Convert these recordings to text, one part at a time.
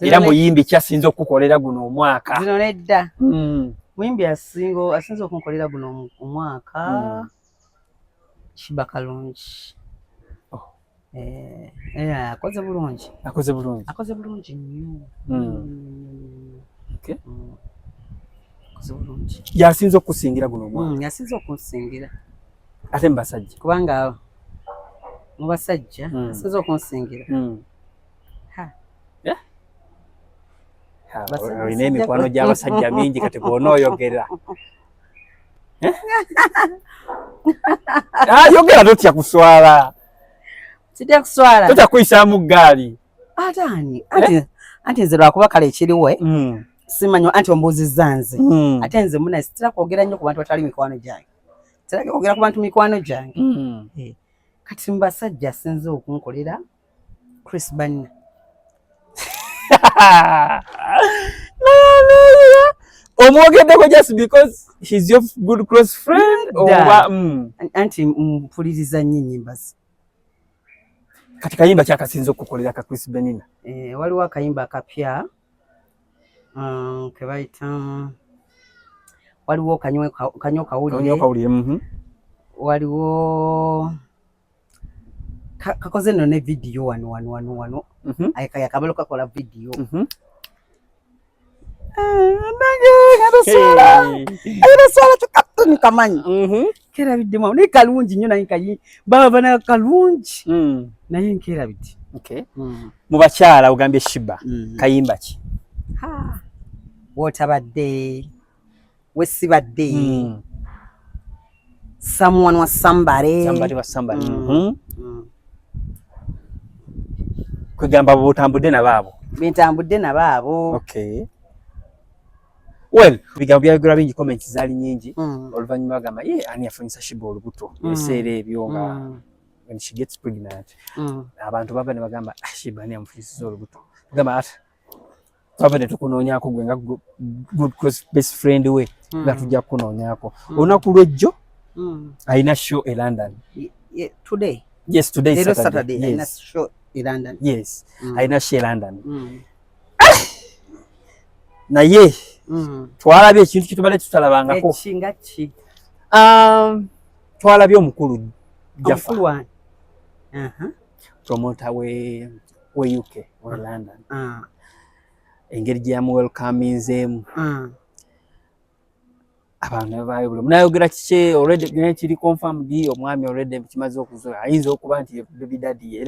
era muyimbi kyasinze okukolera guno omwaka zino nedda muyimbi asinze okunkolera guno omwaka Shiba Kalungi akoze bulungi nnyo akoze bulungi yasinze okusingira guno omwaka yasinze okunsingira ate mbasajja kubanga mu basajja asinze okunsingira olina emikwano gy'abasajja mingi kati bw'onooyogera yogera totya kuswala totya kuyisaamu ggaali anti nze lwakuba kale ekiriwe simanyi anti ombuuzizza nze ate nze munaye sitera kwogera nnyo ku bantu batali mikwano gyange sitera kwogera ku bantu mikwano gyange kati mu basajja asinze okunkolera Chris Banina omwogeddeko just because he's your good close friend oba anti mpuliriza nnyo ennyimba ze kati kayimba kyakasinze okukolera ka Chris Banina waliwo akayimba akapya kebayita waliwo kanyo kawulire waliwo kakoze nno ne vidiyo wano yakamala okakola vidiyo ayinaswala kyokatoni kamanyi kerabiddemu naye kalungi nnyo naye baba nayo kalungi naye nkerabidde mu bakyala ogambye Shiba kayimba ki wootabadde wesibadde someone was somebody kwegamba bwotambudde nabaabo bentambudde nabaabo well bigambo byayogerwa bingi comments zaali nyingi oluvannyuma bagamba ani yafunyisa Shiba olubuto ebiseera ebyo nga when she gets pregnant abantu baba ne bagamba Shiba ani yamufunyisiza olubuto bagamba ati twabadde tukunoonyaako gwe nga good close best friend we nga tujja kukunoonyaako olunaku lwejjo alina show e London today is Saturday alina show e London alina show e London naye twalabye ekintu kitubadde tutalabangako ekinga ki twalabye omukulu Jaffa promoter we UK we London engeri gye yamuwelkaminzeemu abantu baayogera munayogera kiki already naye kiri confirmed omwami already kimaze okuzola ayinza okuba nti baby daddy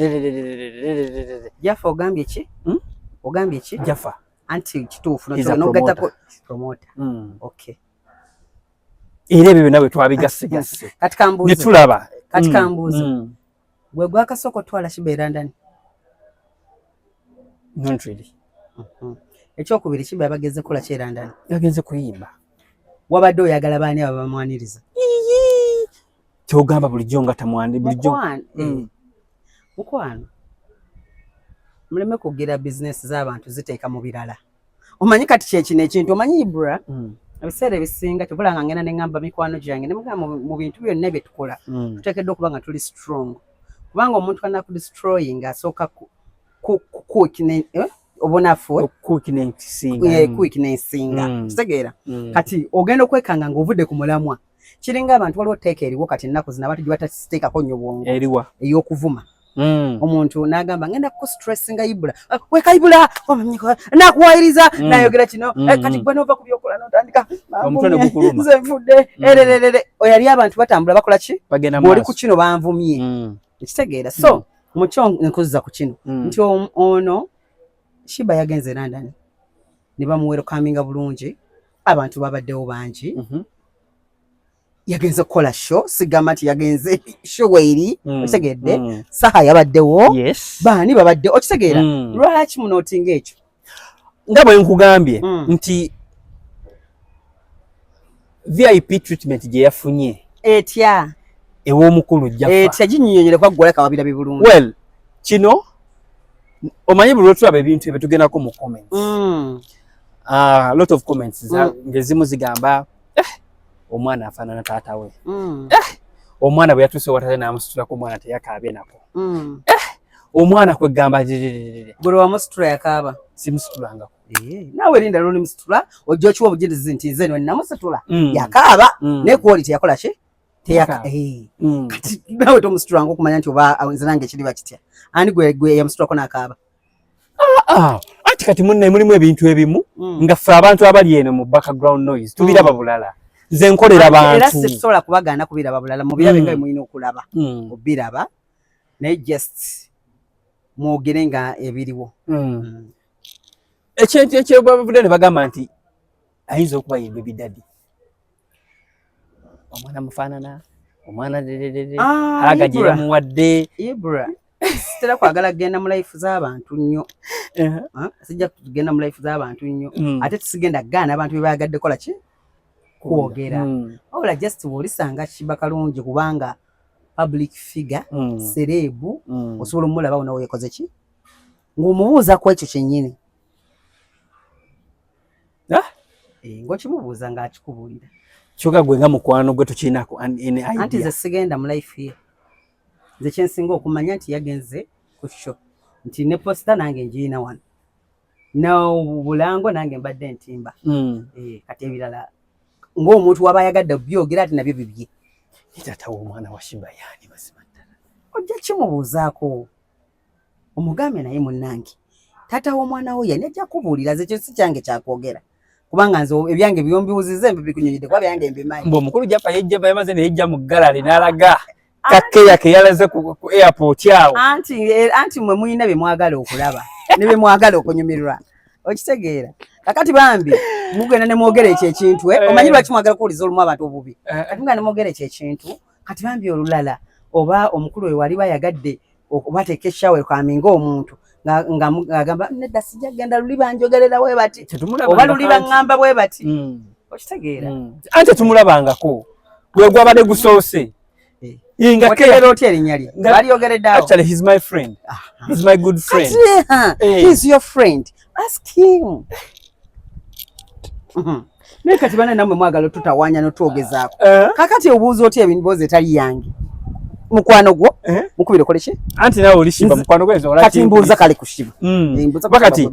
Jaffa ogambye ki Jaffa anti kituufu nogatako promoter era ebyo byonna bwe twabigasse ne tulaba kati kambuuzo gwe gwakasooka twala Shiba e London not really ekyokubiri Shiba yabageze kola ki e London yagenze kuyimba wabadde oyagala baani abo bamwaniriza kyogamba bulijjo nga tamwandi bulijjo mukwano muleme kugira bizinesi z'abantu ziteeka mu birala omanyi kati kyekino ekintu omanyi Ibra ebiseera ebisinga tebulanga ngenda ne ngamba mikwano gyange ne mugamba mu bintu byonna bye tukola tuteekeddwa okuba nga tuli strong kubanga omuntu anakudestroying asooka obunafu quick nensinga kitegeera kati ogenda okwekanga ng'ovudde ku mulamwa kiringa abantu waliwo teeka eriwo kati ennaku zino abantu gye batasiteekako nnyo bwongo ey'okuvuma omuntu n'agamba ngenda kukustressinga Ibra weka Ibra nakuwayiriza nayogera kino kati gwe n'ova ku byokola n'otandika nze nfudde oyo yali abantu batambula bakola ki bw'oli ku kino banvumye ekitegeera so mukyo nkuziza ku kino nti ono Shiba yagenze London ne bamuwelkaminga bulungi abantu babaddewo bangi yagenze kukola show sigamba nti yagenze show eri okitegedde saha yabaddewo baani babadde okitegeera lwaki munootinga ekyo nga bwe nkugambye nti VIP treatment gye yafunye etya ew'omukulu Jaffa etya ginnyonyere kwa ggwala kawabira bibulungi well kino omanyi buli lwetulaba ebintu ebyo tugendako mu comments lot of comments ngezimu zigamba omwana afaanana taata we omwana bwe yatuuse watate n'amusitulako omwana teyakaabye nako omwana kwegamba gwe wamusitula yakaba simusitulanga nawe linda loni musitula ojja okiwa obujulizi nti nze namusitula yakaba ne quality yakola ki teyaka kati nawe tomusitulanga okumanya nti oba nze nange kiriba kitya ani gwe yamusitulako n'akaaba ati kati munne mulimu ebintu ebimu nga ffe abantu abali eno mu background noise tubiraba bulala nze nkolera abantu era sisobola kubagaana kubiraba bulala mubirabe nga mulina okulaba obiraba naye just mwogere nga ebiriwo ekintu ekyobavudde ne bagamba nti ayinza okuba yimba bidadi omwana mufaanana omwana agajira muwadde ibra sitera kwagala kugenda mu life z'abantu nnyo sijja kugenda mu life z'abantu nnyo ate tusigenda gaana abantu bye bayagadde kola ki kwogera wabula just bw'olisanga kiba kalungi kubanga public figure serebu osobola omulaba onawe yakoze ki ng'omubuuza ku ekyo kyennyini ng'okimubuuza ng'akikubuulira kyokka gwe nga mukwano gwe tukiinako anti nze sigenda mu life ye nze kyensinga okumanya nti yagenze ku sho nti ne posita nange ngiina wano n'obulango nange mbadde ntimba kati ebirala ng'omuntu waba ayagadde byogera ati nabyo bibye taata w'omwana wa Shiba yaani mazima ddala ojja kimubuuzaako omugambe naye munnange taata w'omwana wo yani ajja kubuulira ze kyo si kyange kyakwogera kubanga nze ebyange byombiwuziza embi bikunyonyedde kuba byange mbimanyi omukulu japa yamaze neyejja mu gallery n'alaga kakeya ke yalaze ku airport awo anti mwe muyina bye mwagala okulaba ne bye mwagala okunyumirwa okitegeera kakati bambi mugenda ne mwogera ekyo ekintu omanyi lwaki mwagala kuwuliza olumu abantu obubi kati mugenda ne mwogera ekyo ekintu kati bambi olulala oba omukulu we wali bayagadde okubateeka eshawe kwaminga omuntu ng'agamba nedda sijja kugenda luli banjogerera bwe bati oba luli baŋŋamba bwe bati okitegeera anti tumulabangako gwe gwabadde gusoose otegeera otya erinnya lye balyogereddeawo actually he's my friend he's my good friend he's your friend ask him naye kati bana namwe mwagala tutawaanya notwogezaako kakati obuuza otya ebintu etali yange mukwano gwo mukubire kole ki anti nawe olishiba mukwano gwo ezo kati mbuuza kale kushiba bakati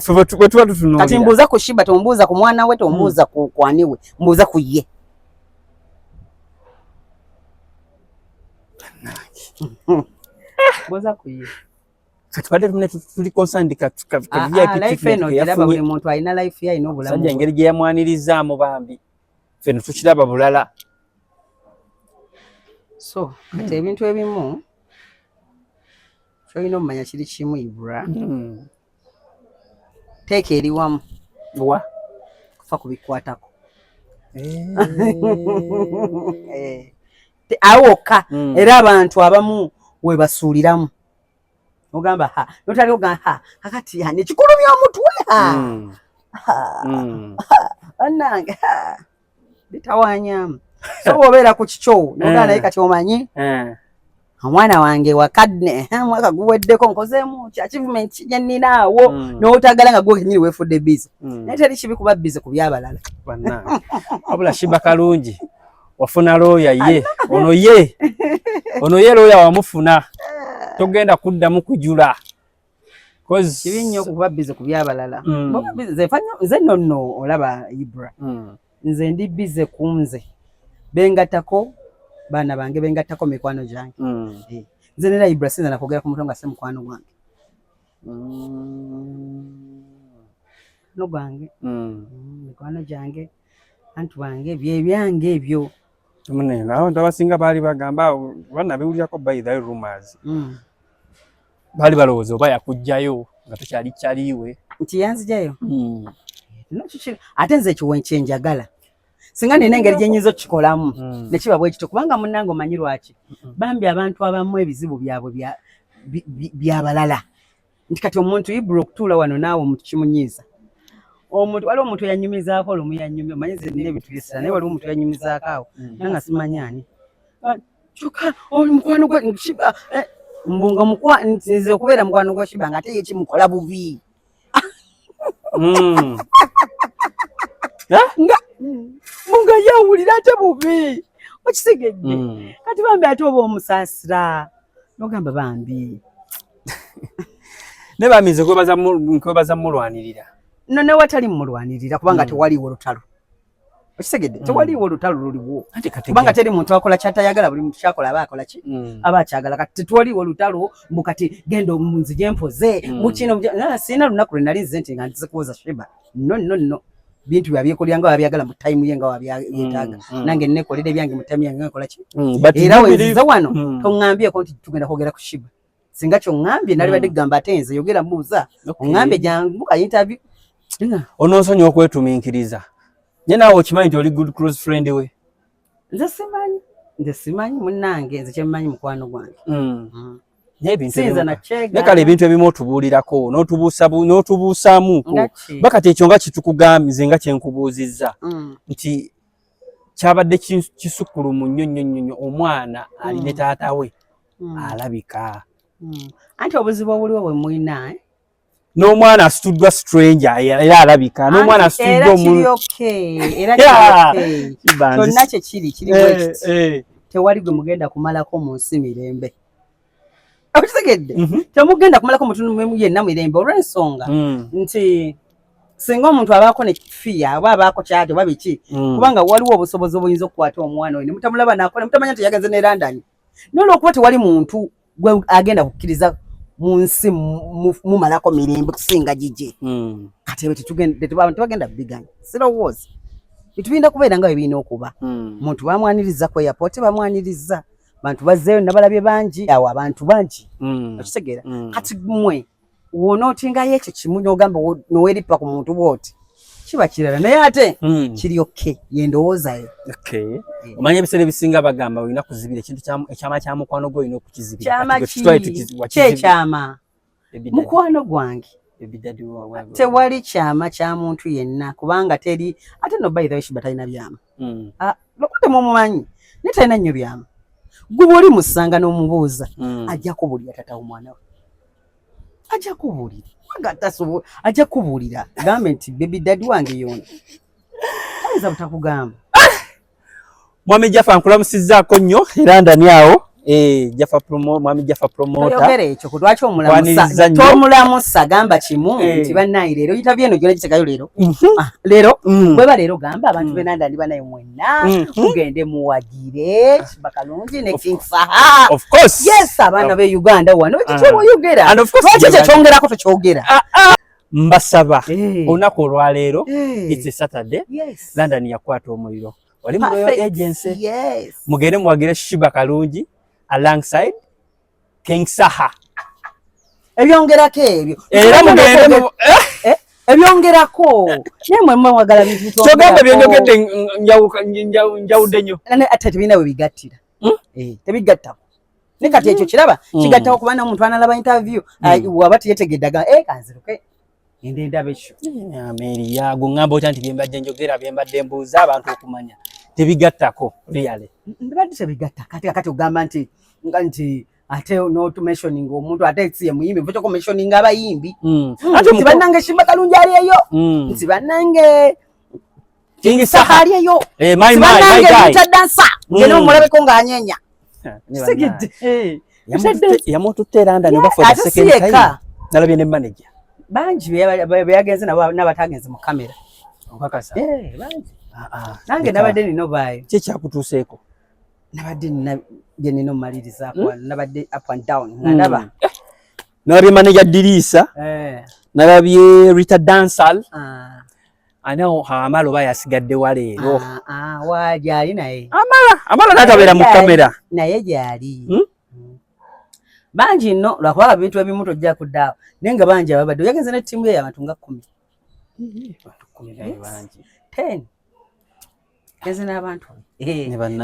fwe tuba tutunuulira kati mbuuza kushiba tombuuza ku mwana we tombuuza ku kwani we mbuuza ku ye mbuuza ku ye kati badde tuli concerned life eno giraba buli muntu alina life ye alina obulamu sajja engeri gye yamwanirizaamu bambi ffe tukiraba bulala so kati ebintu ebimu kyolina omumanya kiri kimu ibra teeka eri wamu wa kufa kubikwatako awoka era abantu abamu we basuuliramu ogamba notali ogamba kakati nekikulumya omutwe annange bitawanyamu so bw'obeera ku kikyo nogamba naye kati omanyi omwana wange wakadde mwaka guweddeko nkozeemu ki achievement gye nninaawo n'otagala nga gwe kenyini weefudde bize naye teri kibi kuba bize ku byabalala wabula Shiba kalungi wafuna looya ye ono ye looya wamufuna togenda kuddamu kujula kibi nnyo okuba bize ku byabalala nze nonno olaba Ibra nze ndi bize ku nze bengatako baana bange bengatako mikwano gyange nze nera Ibra sinza nakwogera ku muntu nga se mukwano gwange mikwano gyange antu bange byebyange ebyo munene abantu abasinga baali bagamba banabiwulyako by the rumors baali balowooza oba yakugjayo nga tokyali kyaliiwe nti yanzijayo ate nze ekiwe kyenjagala singa nina engeri gye nnyinza okukikolamu nekiba bwe kityo kubanga munnange omanyi lwaki bambi abantu abamu ebizibu byabwe byabalala nti kati omuntu Ibra okutuula wano naawe omuntu kimunyiiza omuntu waliwo omuntu yanyumizaako olumu yanyumya omanyi ze nina ebintu byesira naye waliwo omuntu yanyumizaako awo nanga simanyaani kyokka omukwano gwe Shiba mbunga nze okubeera mukwano gwa Shiba nga ate ye kimukola bubi nga yawulira ate bubi okitegedde kati bambi ate oba omusaasira nogamba bambi ne bamize kwebaza mulwanirira ne watali mulwanirira kubanga tewaliwo lutalo okisegedde tewaliwo lutalo luliwo kubanga teri muntu akola kyatayagala buli muntu kyakola aba akola ki aba akyagala kati tetwaliwo lutalo mbu kati genda omunzi gyempoze mukino sina lunaku lwe nali nze nti nga nzikubuuza Sheba no bintu byabyekolya nga wabyagala mu time ye nga wabyetaaga nange nekolera ebyange mu time yange nkola ki era wenziza wano toŋŋambyeko nti tugenda kwogera ku Sheba singa kyonŋambye nali badde kugamba ate nze yogera mbuuza oŋŋambye jangu ka interview onoosonyiwa okwetumiikiriza nye naawe okimanyi nti oli good close friend we nze simanyi munnange nze kyemmanyi mukwano gwange nekale ebintu ebimu otubuulirako n'otubuusaamuuko bakati ekyo nga kitukugambye nga kyenkubuuzizza nti kyabadde kisukulumu nnyo omwana ali ne taata we alabika anti obuzibu obuliwo bwe mulina n'omwana asituddwa stranger era alabika n'omwana asituddwa omuntu kyonna kyekiri bwekiti tewali gwe mugenda kumalako mu nsi mirembe okitegedde temugenda kumalako mutundu yenna mirembe olw'ensonga nti singa omuntu abaako nekifiya aba abaako kyate oba biki kubanga waliwo obusobozi obuyinza okukwata omwana oyo ne mutamulaba nakola mutamanya nti yagenze ne London n'olwokuba tewali muntu gwe agenda kukkiriza mu nsi mumalako mirembe kusinga gije kati ebe tebagenda biganya sirowooza bitubinda kubeera nga bebirina okuba muntu bamwaniriza ku airport bamwaniriza bantu bazzeeyo nabalabye bangi awo abantu bangi okitegeera kati mmwe wonootingayo ekyo kimu n'ogamba noweeripa ku muntu bwoti kiba kirala naye ate kiri yendowoozayo omanya ebiseera ebisinga bagamba olina kuzibira ekintu ekyama kya mukwano gwe olina okukizibira kyekyama mukwano gwange tewali kyama kya muntu yenna kubanga teri ate no by the way Sheba talina byama lokude mumumanyi ne talina nnyo byama gwe oli musanga n'omubuuza ajja kubuulira tata omwana we ajja kubuulira ajja kubuulira gambe nti baby daddy wange yono ayinza butakugamba mwami Jaffa nkulamusizzaako nnyo era ndani awo mwami Jaffa promoter oyogera ekyo kutwaki omulamusa gamba kimu nti bannayi leero interview eno gyona gitekayo leero bweba leero gamba abantu benandani banaye mwenna mugende muwagire Sheba Kalungi ne King Saha of course yes abaana be Uganda wano ekitwoyogera lwaki ekyo kyongerako tokyogera mbasaba olunaku olwaleero it's a Saturday London yakwata omuliro wali mu Royal Agency mugende muwagire Sheba Kalungi alongside King Saha ebyongerako ebyo era mugende ebyongerako nemwe mwagala bintu kyogamba byonyogedde njawudde nnyo ate tebina we bigattira tebigattako ne kati ekyo kiraba kigattako kuba n'omuntu analaba interview waba teyetegeddaga kanziruke ende ndaba ekyo ameeri yago ngamba otya nti byembadde njogera byembadde mbuuza abantu okumanya tebigattako really mbadde tebigatta kati ogamba nti ate n'otumentioning omuntu ate si ye muyimbi mfo kyokumentioning abayimbi nti bannange Sheba Kalungi ali eyo nti bannange King Saha ali eyo bannange Rita Dancer ngene omulabeko ng'anyenya yamututte London oba for the second time nalabye ne manager bangi beyagenze n'abatagenze mu kamera okakasa bangi nange nabadde nino baayo kyekyakutuuseeko nabadde gye nina omumalirizaako nabadde up and down nalaba nalabye manager Dirisa nalabye Rita Dancer ana amala oba yasigadde waleero gyali naye amala n'atabeera mu kamera naye gyali bangi nno lwakuba bintu ebimu tojja kuddaawo naye nga bangi ababadde oyagenze ne ttiimu ye y'abantu nga 10 genze n'abantu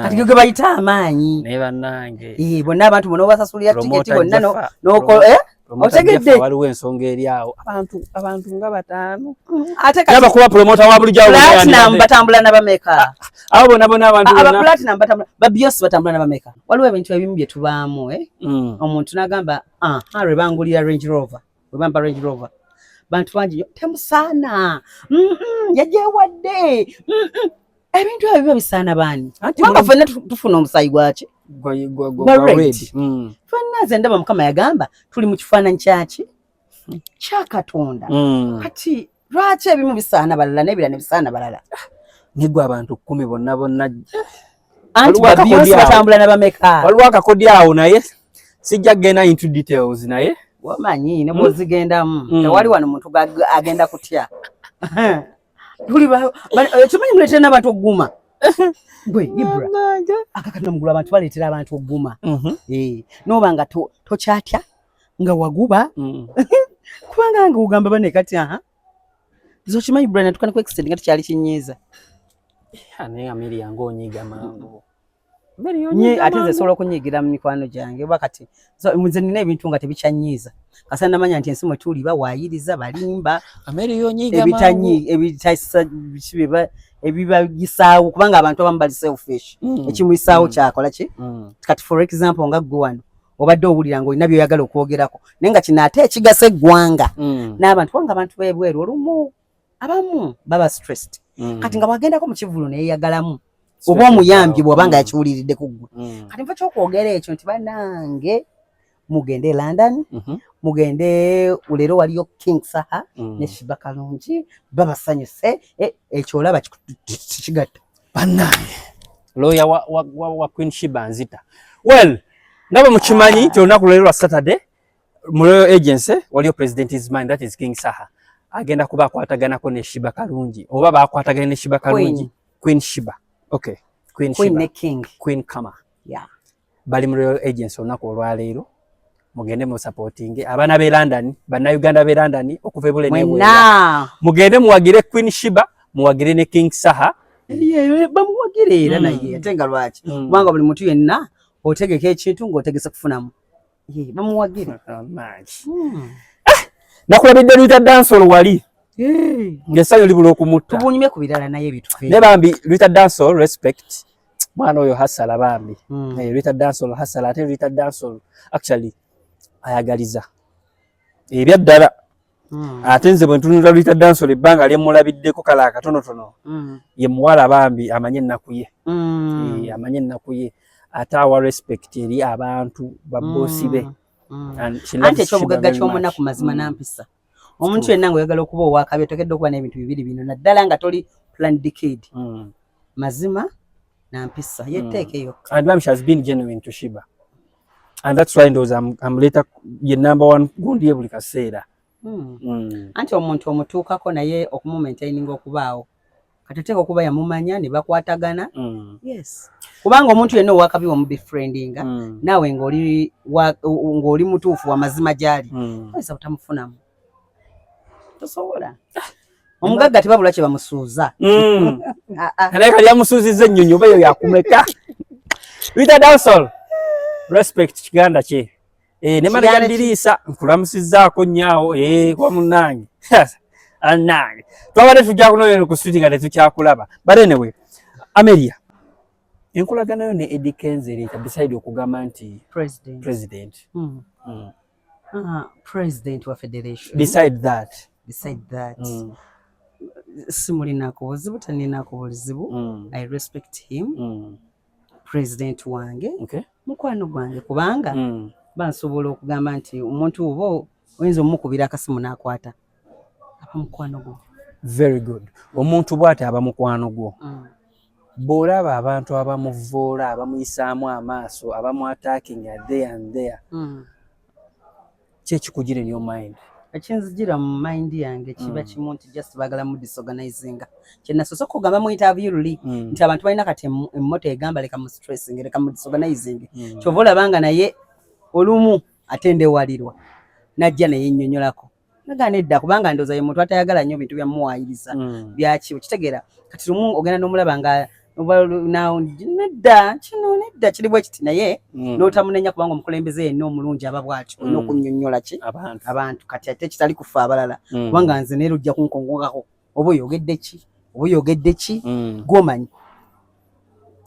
kati gwe bayita amaanyi naye bannange bonna abantu bonna obasasulira tiketi bonna otegedde waliwo ensonga eri awo abantu nga 5 ate kati kuba promoter wa bulijjo Platinum batambula n'abameka abo bonna abantu aba Platinum batambula ba Beyonce batambula n'abameka waliwo ebintu ebimu bye tubaamu omuntu n'agamba lwe bangulira Range Rover we bamba Range Rover bantu bangi temusaana yajewadde ebintu ebyo bisaana baani kubanga ffenna tufuna omusayi gwaki red. Fana nze ndaba Mukama yagamba tuli mu kifaananyi kyaki kya Katonda. Kati lwaki ebimu bisaana balala n'ebirala ne bisaana balala? Nigwa abantu 10 bonna anti Beyonce batambula na bameka. Waliwo akakodi awo naye sijja genda into details naye wamanyi ne bozigendamu tewali wano muntu agenda kutya. Tuli kimanyi muleetera n'abantu okuguma. Gwe Ibra akakatula mugulu abantu baleetera abantu okuguma. Noba nga tokyatya nga waguba kubanga nga ugamba bane kati zo kimanyi Ibra natukana ku extend nga tukyali kinyiiza. Ane amiri yange onyiga mangu. Nye ate nze sobola okunyigira mu mikwano gyange oba kati nze nina ebintu nga tebikyanyiiza kasa namanya nti ensi mwe tuli bawaayiriza balimba ameri yonyiga mangu ebibagisaawo kubanga abantu abamu bali selfish ekimuyisaawo kyakola ki kati for example nga ggwe wano obadde owulira ng'olina by'oyagala okwogerako naye nga kino ate ekigasa eggwanga n'abantu kubanga abantu b'ebweru olumu abamu baba stressed kati nga bwagendako mu kivulu neyeyagalamu oba omuyambi bw'obanga yakiwuliridde ku ggwe kati nfa kyokwogera ekyo nti bannange mugende London mugende leero waliyo King Saha ne Shiba Kalungi babasanyuse ekyo olaba kigatta bannange lawyer wa Queen Shiba nzita well ndaba mukimanyi nti olunaku lwero lwa Saturday mu Royal Agency waliyo president is mine that is King Saha agenda kuba akwataganako ne Shiba Kalungi oba bakwatagana ne Shiba Kalungi Queen Shiba. Okay. Queen Shiba. King. Queen Kama. Yeah. Bali mu Royal Agency olunaku olwaleero mugende mu supporting abaana be London bana Uganda be London okuva ebule n'ebwera mugende muwagire Queen Shiba muwagire ne King Saha bamuwagire era naye ate nga lwaki kubanga buli muntu yenna otegeka ekintu ng'otegese kufunamu bamuwagire nakulabidde Rita Dancehall wali ngesayo libula okumutta tubunyume ku birala naye bitufe ne bambi Rita Dancehall respect mwana oyo hasala bambi Rita Dancehall hasala ate Rita Dancehall actually ayagaliza ebyaddala ate nze bwe ntunula Rita Dancehall ebbanga lyemulabiddeko kala akatonotono ye muwala bambi amanye ennaku ye amanye ennaku ye ate awa respect eri abantu babbosi be ate ekyobugagga ky'omunaku mazima nampisa omuntu yenna ng'oyagala okuba owakabi oteekeddwa okuba n'ebintu bibiri bino naddala nga toli planned decade mazima nampisa yetteeke yokka and ma'am she has been genuine to Shiba and that's why I'm later ye number one gundi buli kaseera anti omuntu omutuukako naye okumumaintaininga okubaawo kati oteeka okuba yamumanya ne bakwatagana yes kubanga omuntu yenna owakabi wamubefriendinga naawe ng'oli mutuufu wa mazima gy'ali oyinza butamufunamu tosobola omugagga tebabula kye bamusuuza naye kali yamusuuzizza ennyonyi oba eyo yakumeka Rita Dancehall respect kiganda kye ne manager Ndiriisa nkulamusizzaako nnyaawo kwa munnange annange twabadde tujja kunoonyera ku street nga tetukyakulaba but anyway Amelia enkolagana yo ne Eddie Kenzo Rita beside okugamba nti president president wa federation beside that simulinako buzibu taninako buzibu I respect him president wange mukwano gwange kubanga bansobola okugamba nti omuntu obo oyinza omukubira akasimu n'akwata aba mukwano gwo very good omuntu bw'ati aba mukwano gwo bw'olaba abantu abamuvoola abamuyisaamu amaaso abamu-attacking there and there kyekikugira in your mind ekinzijira mu mind yange kiba kimu nti just bagala mu disorganizinga kyenasosoka okugamba mu interview luli nti abantu balina kati emmoto egamba leka mu stressing leka mu disorganizing kyova olabanga naye olumu atendewalirwa najja naye nnyonnyolako nagana edda kubanga ndooza ye muntu atayagala nnyo bintu byamuwaayiriza byaki okitegeera kati lumu ogenda n'omulaba nga nedda kino nedda kiri bwe kiti naye n'otamunenya kubanga omukulembeze yenna omulungi aba bw'atyo olina okunnyonnyola ki abantu kati ate kitali kufa abalala kubanga nze neera ojja kunkongokako oba oyogedde ki gw'omanyi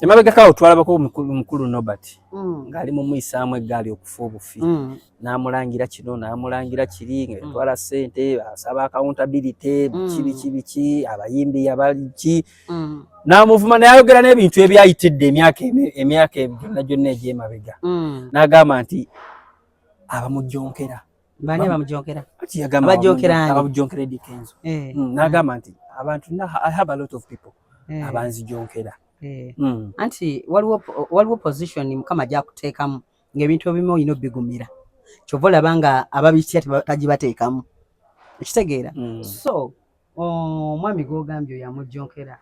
emabega kawo twalabako mukulu Nobert ngali mu mwisamu eggali okufa obufi namulangira kino namulangira kiri twala sente asaba accountability kibiki abayimbi abaliki namuvuma nayogera n'ebintu ebyayitidde emyaka gyonna egy'emabega n'agamba nti abamujonkera bani abamujonkera ati yagamba abamujonkera Dikenzo n'agamba nti abantu I have a lot of people abanzijonkera anti waliwo position mukama gyakuteekamu ng'ebintu ebimu olina obbigumira kyova olaba nga ababitya tagibateekamu ekitegeera so omwami gw'ogambye oyo amujonkera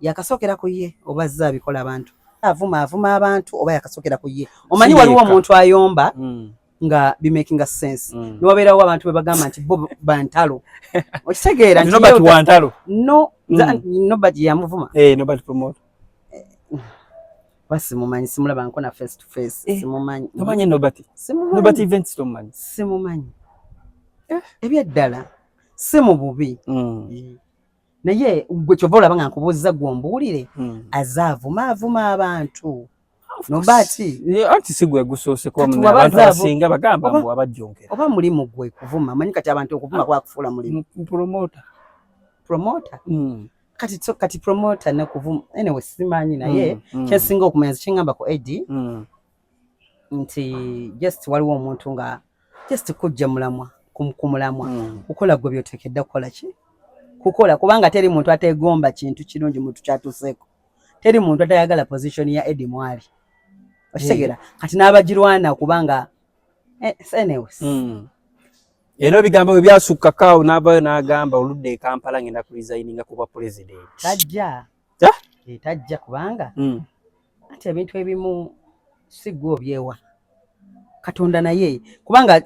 yakasookera ku ye oba azze abikola abantu avuma abantu oba yakasookera ku ye omanyi waliwo omuntu ayomba nga bimaking a sense niwabeerawo abantu bebagamba nti bo bantalo okitegeera nti Nobert wantalo Nobert yamuvuma Nobert promote basimumanyi simulaba nkona face to face simumanyi tomanyi Nobert events tomanyi simumanyi ebyeddala si mu bubi naye gwe kyova olaba nga nkubuuziza gwe ombuulire azaavuma abantu Nobert anti sigwe gusooseko abantu abasinga bagamba mbu abajjonkera oba mulimu gwe kuvuma manyi kati abantu okuvuma kwakufuula mulimu promoter kati promoter ne kuvuma anyway simanyi naye kyensinga okumanya kingamba ku Eddie nti just waliwo omuntu nga just kujja mulamwa kumulamwa kukola gwe byotekedde kukola ki kukola kubanga teri muntu ategomba kintu kirungi muntu kyatuseeko teri muntu atayagala position ya Eddie Mwali okitegeera kati n'abagirwana kubanga anyways era ebigambo bwe byasukkakaawo n'avayo n'agamba oludde e Kampala ngenda ku resigninga kuba president tajja kubanga ati ebintu ebimu si gwe obyewa Katonda naye kubanga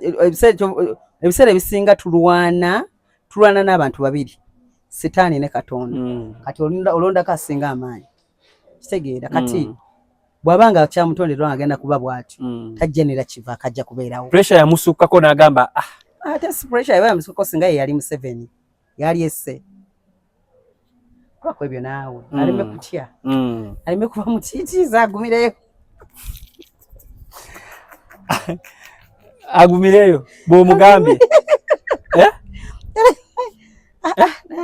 ebiseera ebisinga tulwana n'abantu babiri Sitaani ne Katonda kati olondako asinga amaanyi kitegeera kati bw'abanga kyamutonderwa agenda kuba bw'atyo tajjanira kiva akajja kubeerawo pressure yamusukkako n'agamba ate si pressure yaba yamusukkako singa ye yali Museveni yali esse kwako ebyo naawe aleme kutya aleme kuba mutiitiiza agumireyo agumireyo bw'omugambye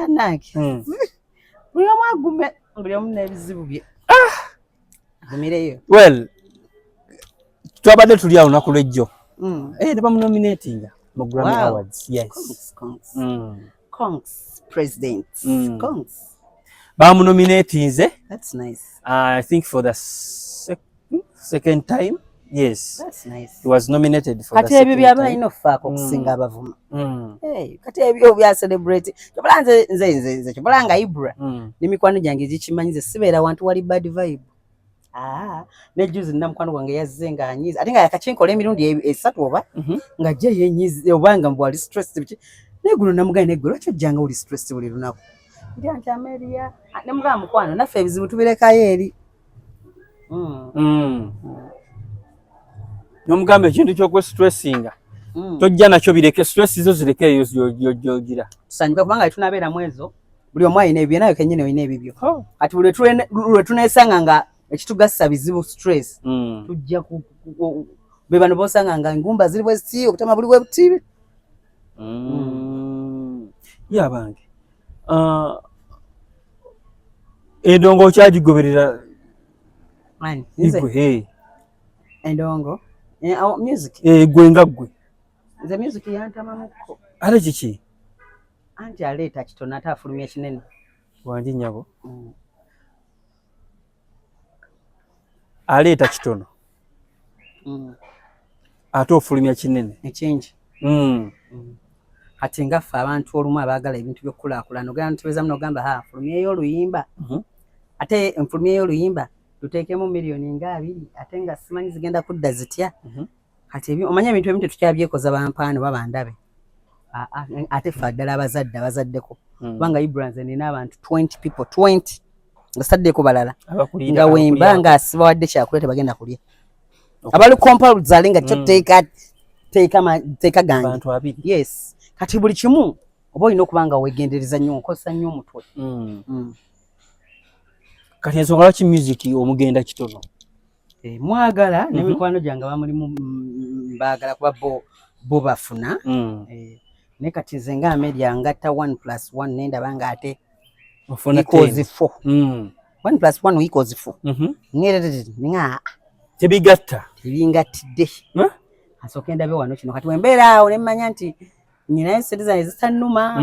nange buli omu agume buli omu n'ebizibu bye agumireyo well twabadde tuli awo lunaku lw'ejjo ne bamunominatinga mu Grammy Awards Kongs president Kongs bamunominatinze that's nice I think for the second time yes that's nice he was nominated for kati the second ebyo byaba ino faako okusinga abavuma kati ebyo bya celebrate kyobala nze kyobala nga Ibra n'emikwano gyange gikimanyize sibeera wantu wali bad vibe nejuzi nina mukwano gwange yazze nga anyiza ate nga yakakinkola emirundi esatu oba nga ajja yenyiza obanga mbu ali stress biki naye guno namugane negwe lwaki ojjanga oli stress buli lunaku ndi anti Amelia ne mugamba mukwano naffe ebizibu tubirekayo eri n'omugamba ekintu ky'okwestressinga tojja nakyo bireke stress zo zirekeyo gy'ogira tusanyuka kubanga tunabeeramu ezo buli omu alina ebyo nayo kennyini olina ebibyo kati buli lwe tuneesanga nga ekitugasa bizibu stress tujja be bano bosanga nga engumba ziri bweziti okutama buli bwebuti yabange endongo okyagigoberera endongo music gwe nga gwe nze music yantamamuko ate kiki anti aleeta kitono ate afulumya kinene wangi nyabo aleeta kitono ate ofulumya kinene ekingi kati ngaffe abantu olumu abaagala ebintu by'okukulaakulana ogenda ntubezamu n'ogamba fulumyeyo oluyimba ate enfulumyeyo oluyimba tuteekemu miliyoni nga 2 ate nga simanyi zigenda kudda zitya kati omanya ebintu ebimu tetukyabyekoza bampaano babandabe ate ffe ddala abazaddeko kubanga Ibranze nina abantu 20 people 20 nga sitaddeko balala nga wemba nga asiba wadde kyakulya tebagenda kulya abali compound zali nga kyo teeka gange yes kati buli kimu oba olina okuba nga weegendereza nnyo nkozesa nnyo omutwe kati ensonga lwaki music omugenda kitono mwagala n'emikwano gyange bamuli baagala kuba bo bafuna naye kati nze nga Amelia ngatta 1+1 nendaba nga ate equals 4 1+1 equals 4 nga tebigatta tebingattidde asooka endabe wano kino kati wembeera awo ne mmanya nti nyinayo sente zange zitannuma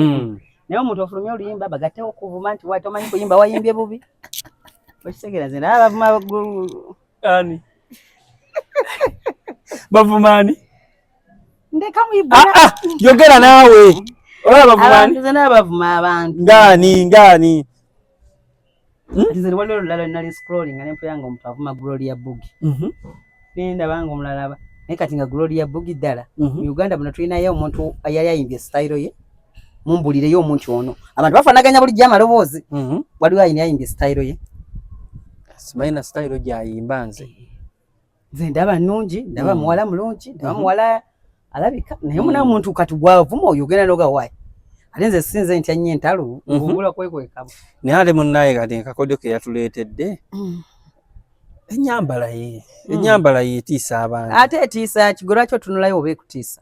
naye omuntu ofulumya oluyimba bagattewo okuvuma nti wati omanyi kuyimba wayimbye bubi okitegeera nze naye abavuma ani bavumani ndeka mwibula yogera naawe olaba bavumani nze n'abavuma abantu ngani nze waliwo olulala nali scrolling nga nempo yange omuntu avuma Gloria Bugi nendaba nga omulala naye kati nga Gloria Bugi ddala mu Uganda muno tulinayo omuntu yali ayimbye style ye mumbulireyo omuntu ono abantu bafanaganya bulijjo amaloboozi waliwo ayina ayimbye style ye simanyi style gyayimba nze ndaba nnungi ndaba muwala mulungi ndaba muwala alabika naye muna muntu kati gwavuma oyo ogenda nogawayi ate nze sinze ntya nnyo entalo ngugula kwekwekamu naye ate munnaye kati nkakodyo ke yatuleetedde ennyambala ye etiisa abantu ate etiisa kigo lwaki otunulayo oba ekutiisa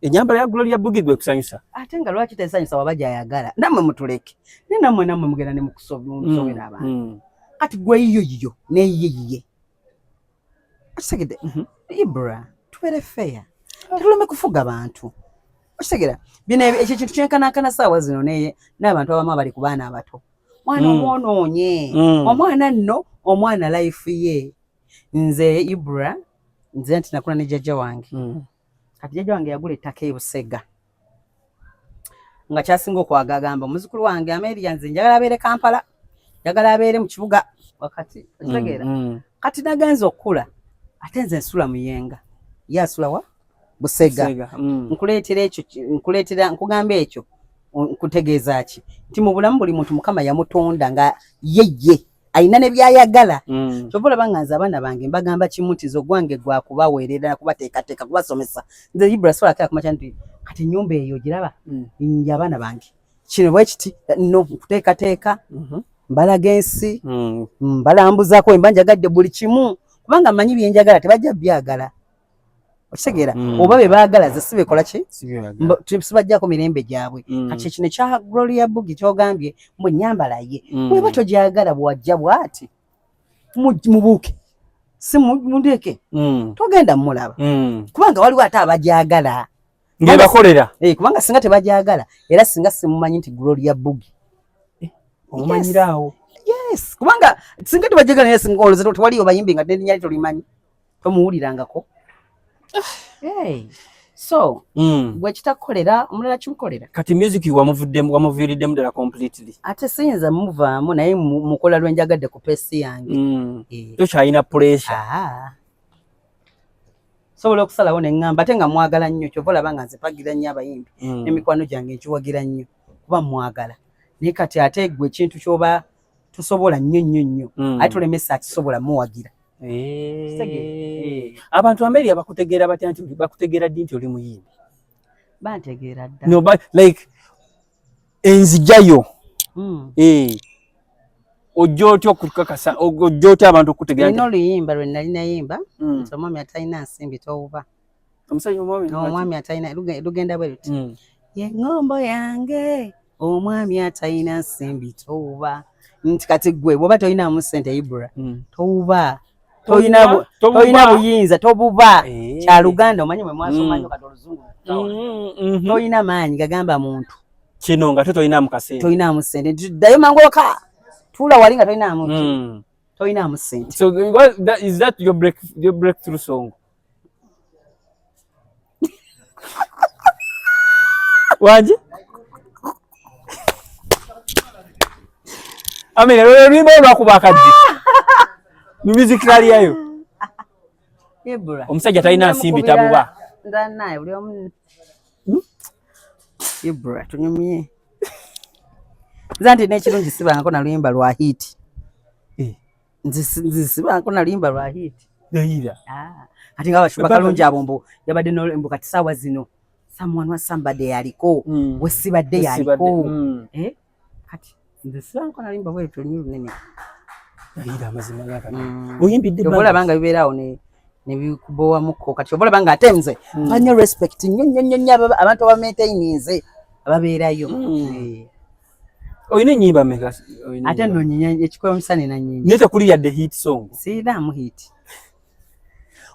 ennyambala ya Gloria Bugi gwe kusanyusa ate nga lwaki tesanyusa waba gyayagala nammwe mutuleke naye nammwe mugenda ne mukusobera abantu kati gwe yiyo neyiye okitegedde Ibra tubeere feya tetuleme kufuga abantu okitegera bino ekyo kintu kyenkanankana saawa zino n'abantu abamu abali ku baana abato mwana omwonoonye omwana nno omwana life ye nze Ibra nze nti nakula ne jjajja wange kati jjajja wange yagula ettaka e Busega nga kyasinga okwagagamba omuzukulu wange Amelia nze njagala abeere Kampala njagala abeere mu kibuga wakati okitegera kati nagenza okukula ate nze nsula Muyenga ye asula wa Busega nkuleetera ekyo nkugamba ekyo nkutegeeza ki nti mu bulamu buli muntu Mukama yamutonda nga yeye ayina ne byayagala kyova olaba nga nze abaana bange mbagamba kimu nti zo gwange gwakubaweerera kubateekateeka kubasomesa nze Ibra sobola kumaca nti kati ennyumba eyo giraba nje abaana bange kino bwe kiti no nkuteekateeka mbalaga ensi mbalambuzaako wemba njagadde buli kimu kubanga mmanyi byenjagala tebajja byagala okitegeera oba be baagala ze sibekola ki sibajjako mirembe gyabwe kati kino ekya Gloria Bugi kyogambye mbwe ennyambala ye weba togyagala bwajja bwati mubuuke si mundeke togenda mulaba kubanga waliwo ate abagyagala ngebakolera kubanga singa tebagyagala era singa simumanyi nti Gloria Bugi omumanyiraawo yes kubanga singa tebagyagala naye singa olowooza tewaliyo bayimbi nga ddenya tolimanyi tomuwulirangako so gwe kitakolera omulala kimukolera kati music wamuviiriddemu ddala completely ate siyinza muvaamu naye mukola lwenjagadde ku peesi yange tokyalina pressure sobola okusalawo neŋŋamba ate nga mwagala nnyo kyova olaba nga nze mpagira nnyo abayimbi n'emikwano gyange nkiwagira nnyo kuba mwagala naye kati ate gwe ekintu kyoba tusobola nnyo ate tolemesa akisobola muwagira abantu Amelia bakutegeera batya nti bakutegeera ddi nti oli muyimbi bantegeera dda no but like enzijayo ojja otya okukakasa ojja otya abantu okutegeera nti oluyimba lwe nali nayimba nti omwami atalina nsimbi towuba omwami atalina lugenda bwe luti ye ŋŋombo yange omwami atalina nsimbi towuba nti kati gwe bwoba tolinaamu ssente Ibra towuba toyina buyinza tobuba kya Luganda omanyi mwe mwasomanyo kati oluzungu toyina maanyi gagamba muntu kino nga toyinaamu kasente toyinaamu ssente ddayo mangoka tuula wali nga toyinaamu toyinaamu ssente so is that your breakthrough song wanje Amelia lwimba olwakuba akaddi musical yayo Ibra omusajja talina nsimbi tabuba ndanaye buli omu Ibra tunyumye zanti n'ekirungi sibangako na luyimba lwa hit nzisibangako na luyimba lwa hit ati nga bashuba kalungi abombo yabadde nolembo kati saawa zino someone was somebody yaliko wesibadde yaliko kati nzisibangako na luyimba bwe tunyu nene Nalira amazima gakati. Oyimbidde banga. Obola banga bibeerawo ne bikubowa muko kati obola banga atemze. Banya respect nnyo abantu abamaintaininze ababeerayo. Oyina ennyimba mmeka? Ate nno nyinya ekikoyo musane na nnyingi. Nete kuli yadde hit song. Siiraamu hit.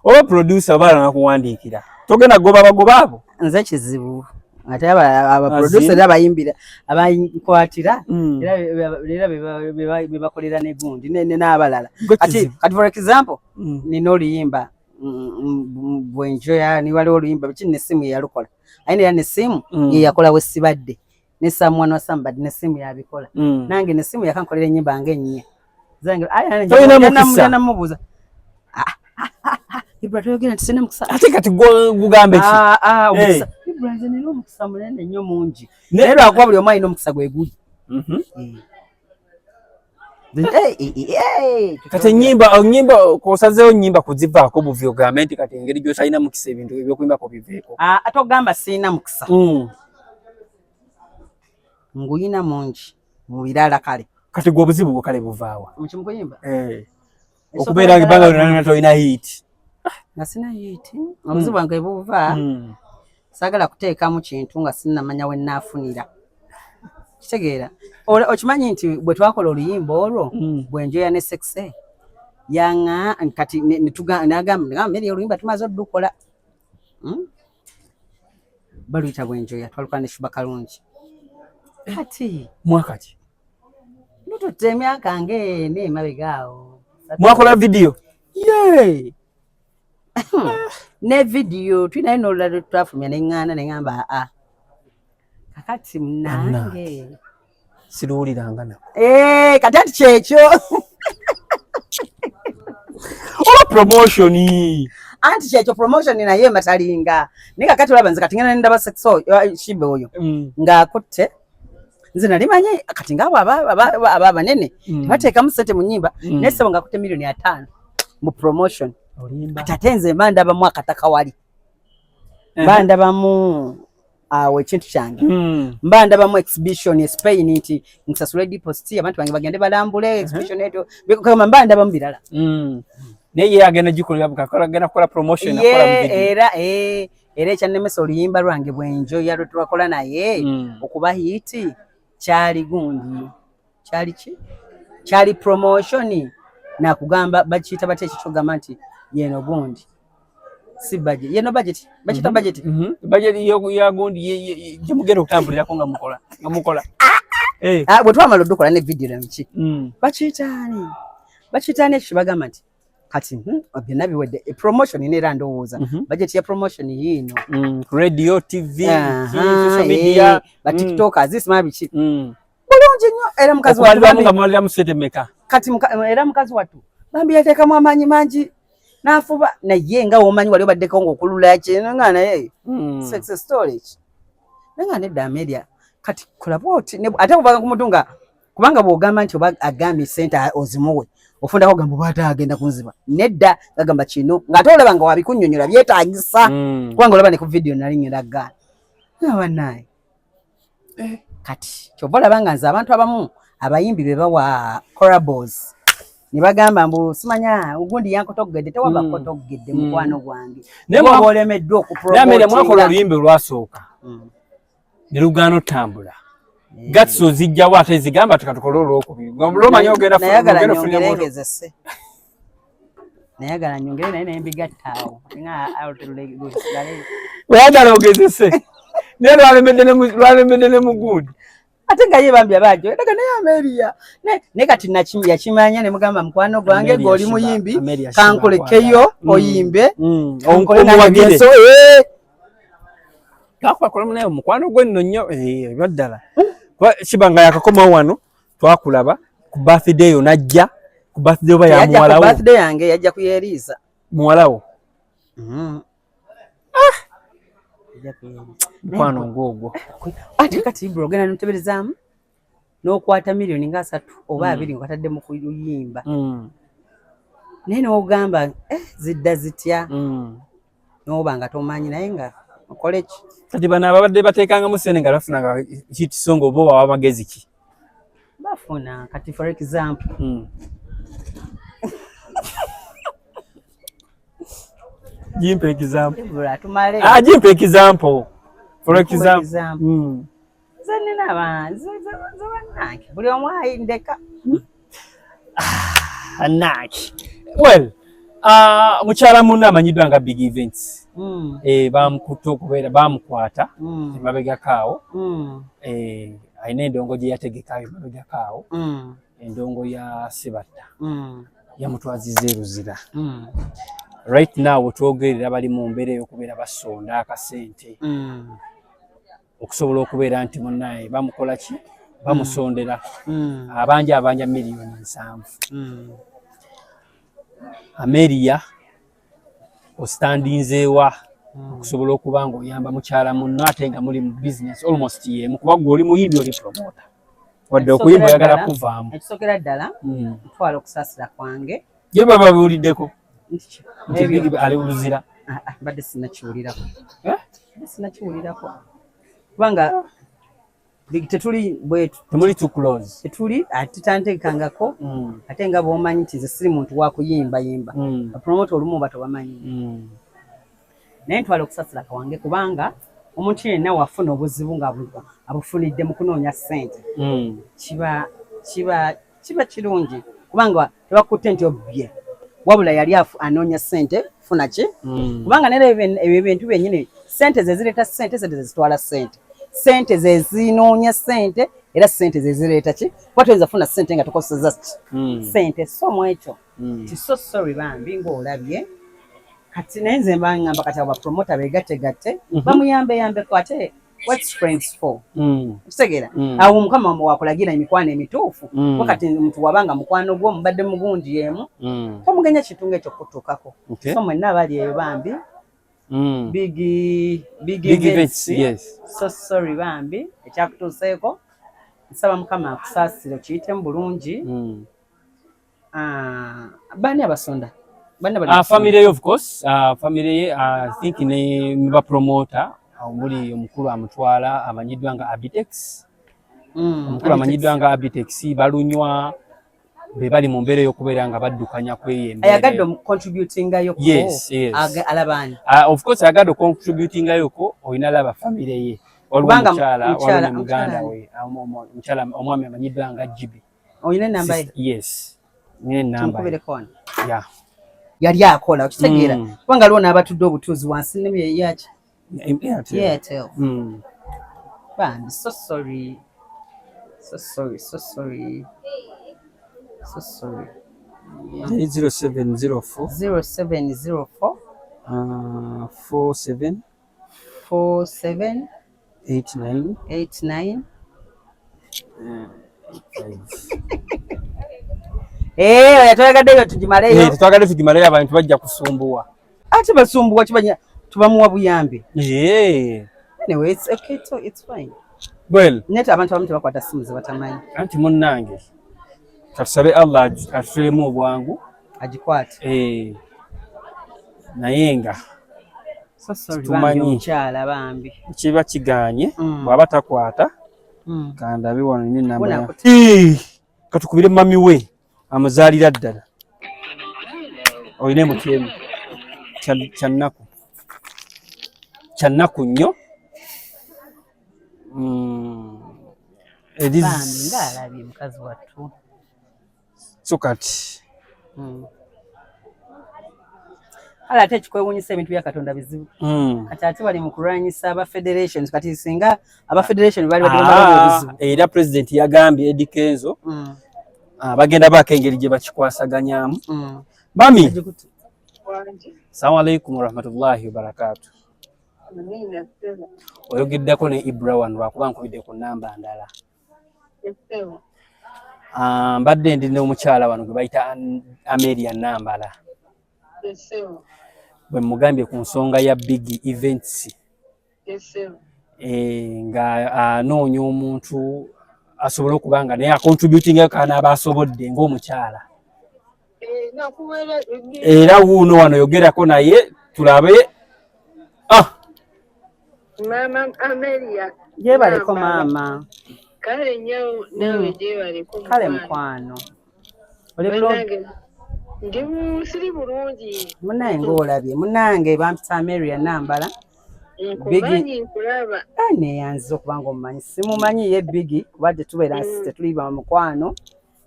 Oba producer bala nakuwandiikira. Togenda goba bagoba abo? Nze kizibu. Ate aba producer abayimbira abayinkwatira era bebakolera ne gundi n'abalala. Kati for example nino oluyimba bwenjoya ni waliwo oluyimba biki nesimu yalukola. Ayina ya nesimu ye yakola wesibadde. Ne someone was somebody nesimu yabikola. Nange nesimu yakankolera ennyimba ng'ennya. Zange ayana namubuza. Ibra toyogera nti sina mukisa. Ate kati gugambe ki? Omukisa. Ibra nze nina omukisa munene nnyo mungi. Naye akuba buli omu alina omukisa gwe guli. Kati ennyimba kosazeewo nnyimba kuzivaako buvi ogambe nti kati engeri gy'otalina mukisa ebintu eby'okuyimba biveeko. Ate ogamba sina mukisa. Nguyina mungi mu birala kale. Kati gwe obuzibu bwo kale buvaawa? Mu kimu kuyimba? Okubeera ebbanga lyonna tolina hit. Nga sina hit. Obuzibu bwange buva saagala kuteekamu kintu nga sinnamanya we nnaafunira. Kitegeera? Okimanyi nti bwe twakola oluyimba olwo bwenjoya ne Sexy yanga kati nagamba Mary oluyimba tumaze oddukola. Baluyita bwenjoya twalukola ne Shuba Kalungi. Kati mwaka ki? Nututte emyaka ng'ene emabegaawo. Mwakola video? Yee! Ne video tulinayo n'olulala twafulumya ne ŋŋaana ne ŋŋamba kakati munange siruwuliranga nako. Kati ati kyekyo. Oba promotion. Anti kyekyo promotion naye matalinga. Naye kakati olaba nze kati ngenda ndaba Sexy Shibe oyo ng'akutte. Nze nali manyi kati ng'abo aba abanene tebateekamu ssente mu nnyimba naye ssebo ng'akutte $5,000,000 mu promotion. Kati ate nze mba ndabamu akataka wali. Mba ndabamu awo ekintu kyange. Mba ndabamu exhibition Spain nti nsasule deposit abantu bange bagende balambule exhibition eto kama mba ndabamu birala. Naye agenda gikolera bukakola agenda kukola promotion akola mu video. Era ekyannemesa oluyimba lwange bwenjoya lwe twakola naye okuba hiti kyali gundi. Kyali ki? Kyali promotion na kugamba bakiyita bate ekitogamba nti yeno gundi. Si budget. Yeno budget. Bakiyita budget. Budget ya gundi gyemugenda okutambulirako nga mukola. Bwe twamala oddukola ne video namiki. Bakiyitaani. Bakiyitaani ekyo bagamba nti kati byonna biwedde promotion neera ndowooza budget ya promotion yiino radio TV social media ba tiktokers zisima biki bulungi nnyo era mukazi watu nga mwalira musete meka kati era mukazi watu bambi yateekamu amaanyi mangi n'afuba naye nga womanyi wali obaddeko ng'okulula kino nga naye sex storage nga nedda media kati kulaba oti ate kuvaga ku muntu nga kubanga bw'ogamba nti oba agambye ssente ozimuwe ofundako gamba oba agenda kunziba nedda gagamba kino ng'ate olaba nga wabikunnyonnyola byetaagisa kubanga olaba ne ku video nali ngenda gaana nabannaye kati kyova olaba nga nze abantu abamu abayimbi be bawa collabos ne bagamba mbu simanya ugundi yankotoggedde tewaba kotoggedde mukwano gwange naye bw'oba olemeddwa okupromotinga mwakola oluyimba olwasooka ne lugaana otambula Gatso zijjawo ate zigamba tukatukole olwokubiri ng'omanya ogenda nayagala nyongere naye nembigattaawo weyagala ogezese naye lwalemedde ne mugundi ate nga ye bambi abaajo daga naye Ameria naye kati yakimanya ne mugamba mukwano gwange ng'oli muyimbi kankolekeyo oyimbe onkolenabyeso kakwakola naye mukwano gwe nno nnyo ebyo ddala kibanga yakakomawo wano twakulaba ku birthday yo najja ku birthday oba ya muwalawo birthday yange yajja kuyeriisa muwalawo mukwano ng'ogwo ate kati bro ogenda noteberezaamu n'okwata miliyoni nga 3 oba 2 ng'atadde mu kuyimba naye n'ogamba zidda zitya n'oba nga tomanyi naye nga okole ki kati bano ababadde bateekangamu ssente nga bafunanga hit song oba oba magezi ki bafuna kati for example Give example. Give example. For example. Well, mukyala munne amanyiddwa nga Big Events. Bamukutte okubeera bamukwata emabegakaawo. Alina endongo gye yategekayo emabegakaawo. Endongo ya Sebatta. Yamutwazizza e Luzira. Right now twogerera bali mu mbeera y'okubeera basonda akasente. Okusobola okubeera nti munnaye bamukola ki? Bamusondera. Abanja miliyoni 7. Ameria ostandinzeewa okusobola okuba nga oyamba mukyala munno ate nga muli mu business almost yemu kuba gwe oli muyimbi oli promoter wadde okuyimba oyagala kuvaamu ekisokera ddala ntwala okusaasira kwange ye baba biwuliddeko nti ali Luzira mbadde sinnakiwulirako kubanga tetuli bwetu temuli too close tetuli tutantekangako ate nga bw'omanyi nti nze siri muntu wa kuyimbayimba bapromota olumu oba tobamanyi naye ntwala okusasira kawange kubanga omuntu yenna wafuna obuzibu nga abufunidde mu kunoonya ssente kiba kirungi kubanga tebakutte nti obye wabula yali anoonya ssente funa ki kubanga nera ebyo ebintu byennyini ssente ze zireeta ssente zezitwala ssente sente ze zinoonya ssente era ssente ze zireeta ki kuba toyinza funa ssente nga tokoseza ssente so mu ekyo ti so sorry bambi ng'olabye kati naye nze mbangamba kati abo bapromota beegattegatte bamuyambeyambeko ate what's friends for kitegeera awo mukama wakulagira emikwano emituufu kuba kati muntu wabanga mukwano gwo mubadde mugundi emu tomugenya kitunga ekyo kutuukako so mwenna abali eyo bambi Big events, yes. So sorry bambi ekyakutuuseeko nsaba mukama akusaasire okiyitemu bulungi bani abasonda family of course family I think ne mba promoter omuli omukulu amutwala amanyiddwa nga Abitex omukulu amanyiddwa nga Abitex balunywa be bali mu mbeera y'okubeera nga baddukanya kweyembeera ayagadde contributingayo alabani of course ayagadde contributingayoko oyina laba family ye waliwo mukyala waliwo muganda we omukyala omwami amanyiddwa nga Jibi oyina enamba ye yes nina enamba yeah yali akola okitegeera kubanga aliwo n'abatudde obutuuzi wansi nnemye yaki Airtel bambi so sorry 0704 47 89 yatwagaddeyo tugimaleyo tetwagadde tugimaleyo abantu bajja kusumbuwa ate basumbuwa kibanya tubamuwa buyambi anyway it's fine well neta abantu abamu tebakwata simu ze batamanyi anti munnange katusabe Allah atuleemu obwangu agikwate naye nga tumanyi kyala bambi kiba kiganye bw'aba takwata kandabe wano nina namba katukubire mami we amuzaalira ddala oyine mutyemu kyannaku nnyo ngaalabye mukazi wattu so kati ala ate ekikwewuunyisa ebintu bya Katonda bizibu kati ate bali mu kulwanyisa aba federations kati singa aba federation bali bizibu era president yagambye Eddie Kenzo bagenda baako engeri gye bakikwasaganyamu bami assalamu alaikum warahmatullahi wabarakatuh oyogeddeko ne Ibra wano lwakuba nkubidde ku namba ndala mbadde ndi n'omukyala wano gwe bayita Amelia Nambala bwe mugambye ku nsonga ya Big Events nga anoonya omuntu asobola okuba nga naye acontributinga kanaaba asobodde ng'omukyala era wuuno wano yogerako naye tulabe Mama Amelia jebaleko mama kale nnyo nawe jebaleko kale mukwano Ndi siri bulungi. Munange olabye. Munange bampita Amelia Nambala. Nkumanyi nkulaba. Neyanziza okuba ng'omumanyi. Simumanyi ye Biggie kuba tetuliba mu mukwano.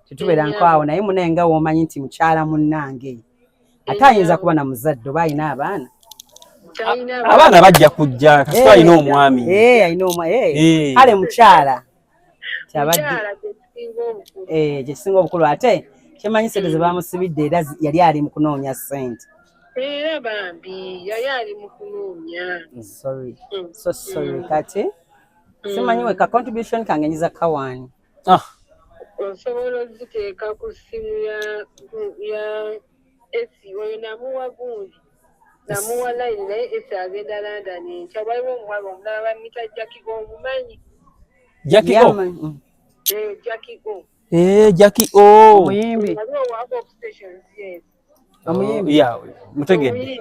Tetubeera nkwawo naye munange nga w'omanyi nti mukyala munnange. Ate ayinza kuba na muzadde oba alina abaana. Abaana bajja kujja kasita alina omwami. Alina omwami. Kale mukyala. Kyekisinga obukulu ate kyemanyi sente ze baamusibidde era yali ali mu kunoonya ssente. Era bambi yali ali mu kunoonya. Sorry kati simanyi we ka contribution kange nyiza kawaani. Osobola okuziteeka ku ssimu ya esi oyo namuwa gundi namuwa layini naye esi agenda London enkya waliwo omuwala omulala bamuyita Jackie omumanyi. Jackie Muyimbi. Omuyimbi. Mutegedde.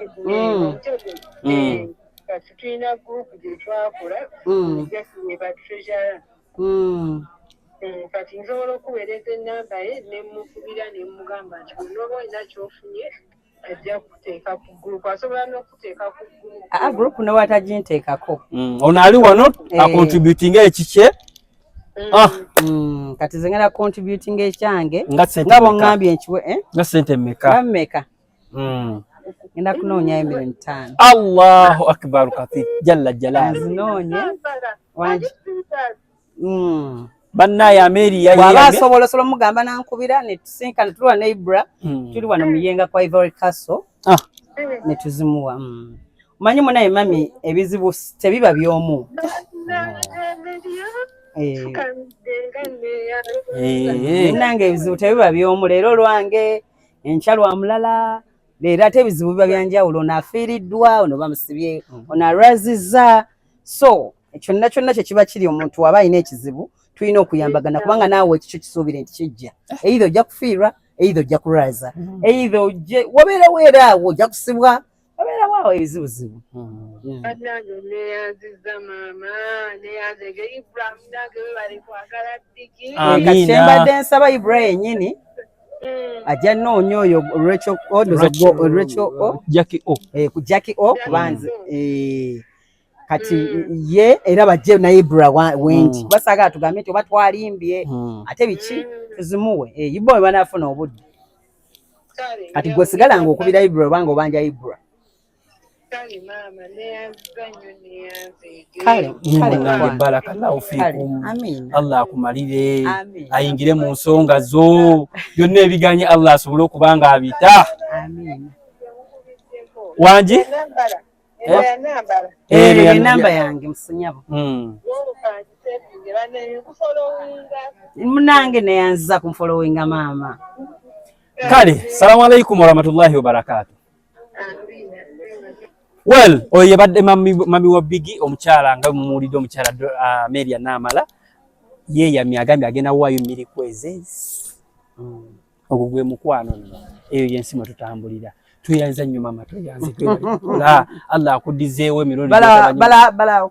Kati tulina gurupu gye twakola Jackie ba treasurer. Kati nsobola okuweereza ennamba ye ne mukubira ne mugamba nti bw'oba olina ky'ofunye ajja kuteeka ku gurupu. Asobola n'okuteeka ku gurupu. Gurupu ne wataginteekako. Ono ali wano akontributinga ekikye. Kati ze ngenda contributing ekyange nga bongambye enkiwe nga sente mmeka. Ngenda kunoonya $1,500,000. Allahu akbar kathir jalla jalal. Zinoonya bannaye Amelia bw'aba asobola mugamba nankubira ne tusinkana tulwa ne Ibra tuli wano muyenga kwa Ivory Castle ne tuzimuwa. Omanyi munaye mami ebizibu tebiba by'omu. Nange ebizibu tebiba by'omu. Leero lwange enkya lwa mulala. Leero ate ebizibu biba byanjawulo. Ono afiiriddwa, ono bamusibye, ono alwazizza. So kyonna kye kiba kiri omuntu aba alina ekizibu tulina okuyambagana kubanga naawe ekikyo kisuubire nti kijja. Either ojja kufiirwa, either ojja kulwaza, either wabeera weeraawo ojja kusibwa. Wabeerawo ebizibuzibu. Bannange neyanziza maama neyanzege Ibrahim nange we bali kwagala Biggie. Kati kyembadde nsaba Ibrahim yennyini ajja nnoonya oyo ku Jackie O kubanze kati ye era bajje na Ibra wendi basaga tugambe nti oba twalimbye ate biki tuzimuwe Ibo banafuna obudde kati gwe sigala ng'okubira Ibra obanga obanja Ibra. Kale barakallahu fiikum. Allah akumalire ayingire mu nsonga zo byonna ebiganye Allah asobole okubanga abita. Wanji namba yange musunyabo munange neyanziza kumfollowinga maama. Kale salamu alaykum wa rahmatullahi wa barakatuh. Well, oyo yabadde mami wa Biggie omukyala nga mumuwulidde omukyala Amelia Nambala ye yamye agambye agenda waayo mmiri kwezi ogwo gwe mukwano eyo yensi mwe tutambulira tuyanza nnyo mama tuyanze twebala Allah akuddizeewo emirundi bala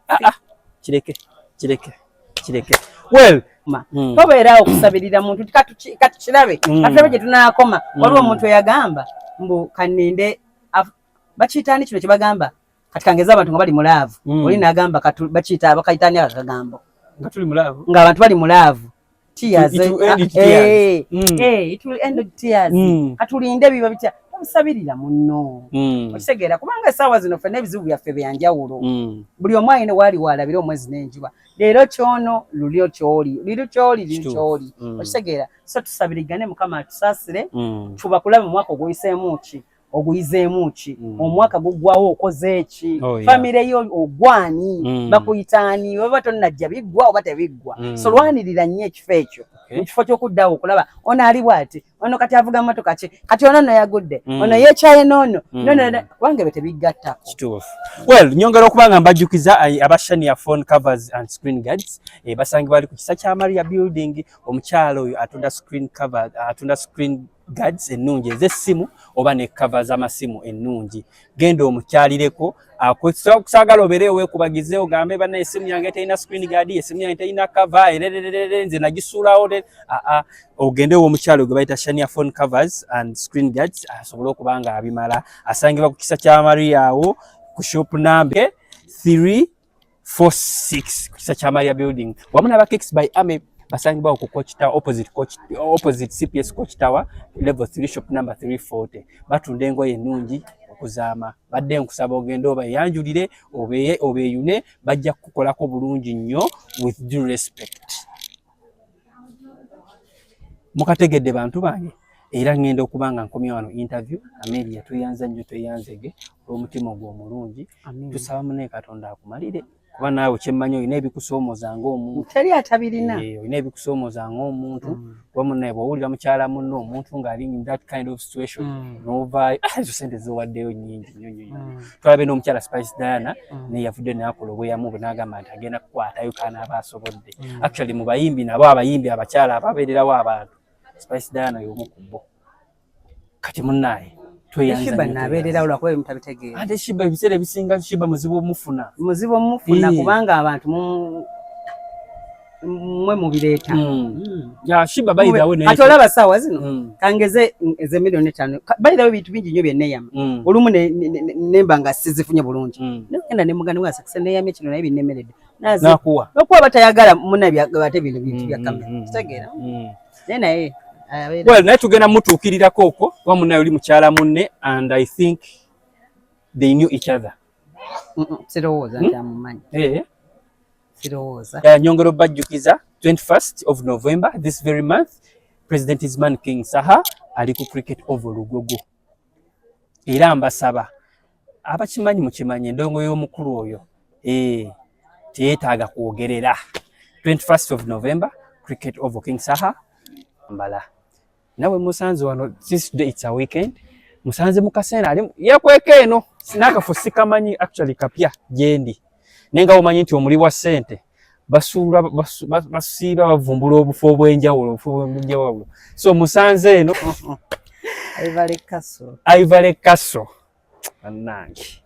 kireke well tobeera okusabirira muntu kati kirabe ate gye tunaakoma waliwo omuntu eyagamba mbu kaninde bakiyitaani kino kye bagamba kati kangeza abantu nga bali mulaavu oli n'agamba bakiyita bakayitaani akagambo nga tuli mulaavu ng'abantu bali mulaavu tears it will end tears katulinde biba bitya tusabirira munno okitegeera kubanga essaawa zino ffenna ebizibu byaffe byanjawulo buli omu alina waali waalabira omwezi n'enjuba leero kyono lulyo kyoli okitegeera so tusabirigane Mukama atusaasire tuba kulaba omwaka oguyizeemu ki omwaka guggwawo okoze ki famire yo ogwani bakuyitaani oba tonnajja biggwa oba tebiggwa so lwanirira nnyo ekifo ekyo mu kifo ky'okuddawo okulaba ono ali bw'ati ono kati avuga mmotoka ki kati ono nno yagudde ono yeekyaye n'ono kubanga ebyo tebigattako. Well nyongera okubanga mbajjukiza aba Shania phone covers and screen guards basangibwa bali ku kisa kya Maria building omukyalo oyo atunda screen guards ennungi ez'essimu oba ne cover z'amasimu ennungi. Genda omukyalireko akusagala obeere weekubagize ogambe bana essimu yange terina screen guard, essimu yange terina cover, nze nagisuulawo. Ogende omukyalo gwe bayita Shania phone covers and screen guards asobole okuba nga abimala. Asangibwa ku kisa kya Maria awo ku shop number 346 ku kisa kya Maria building. Wamu n'aba by Ame basangibwa ku Coach Tower opposite CPS Coach Tower level 3 shop number 340. Batunda engoye ennungi okuzaama. Badde nkusaba ogende obayanjulire obeeyune bajja kukolako bulungi nnyo with due respect. Mukategedde bantu bange era ngenda okubanga nkomya wano interview. Amelia tuyanza nnyo tweyanzege olw'omutima ogw'omulungi. Tusaba munne Katonda akumalire kuba naawe kyemmanyi olina ebikusoomooza ng'omuntu. Teri atabirina. Olina ebikusoomooza ng'omuntu. Kuba munne bw'owulira mukyala munno omuntu ng'ali in that kind of situation n'ovaayo ezo sente z'owaddeyo nnyingi nnyo. Twalabe n'omukyala Spice Diana naye yavudde n'akola obweyamu bwe n'agamba nti agenda kukwatayo kanaaba asobodde. Actually mu bayimbi nabo abayimbi abakyala ababeererawo abantu Spice Diana y'omu ku bo. Kati munnaye tweyanza Shiba nabeererawo lwakuba mutabitegeera. Ate Shiba ebiseera ebisinga Shiba muzibu omufuna. Muzibu omufuna kubanga abantu mwe mubireeta. Ya Shiba by the way ne. Ate olaba ssaawa zino kangeze eze milioni 5. By the way bintu bingi nnyo byenneeyama. Olumu nemba nga sizifunye bulungi. Nogenda ne mugani wa sakise neeyamye kino naye binnemeredde. Nakuwa batayagala munnabya ate bino bintu bya kamera. Kitegeera. Naye well, naye tugenda mutuukirirako okwo kuba munnaye oli mukyala munne and I think they knew each other. Sirowooza nti amumanyi. Sirowooza. Nyongero bajjukiza 21st of November this very month President Isman King Saha ali ku cricket over Lugogo. Era mbasaba abakimanyi mukimanyi endongo y'omukulu oyo teetaaga kwogerera. 21st of November cricket over King Saha mbala. Nawe musanze wano this day it's a weekend. Musanze mukasena ali yekweka eno sinakafu sikamanyi actually kapya jendi. Nenga omanyi nti omuli wa sente basuula basiba bavumbula obufu obwenjawulo. So musanze eno Ivory Castle. Annange.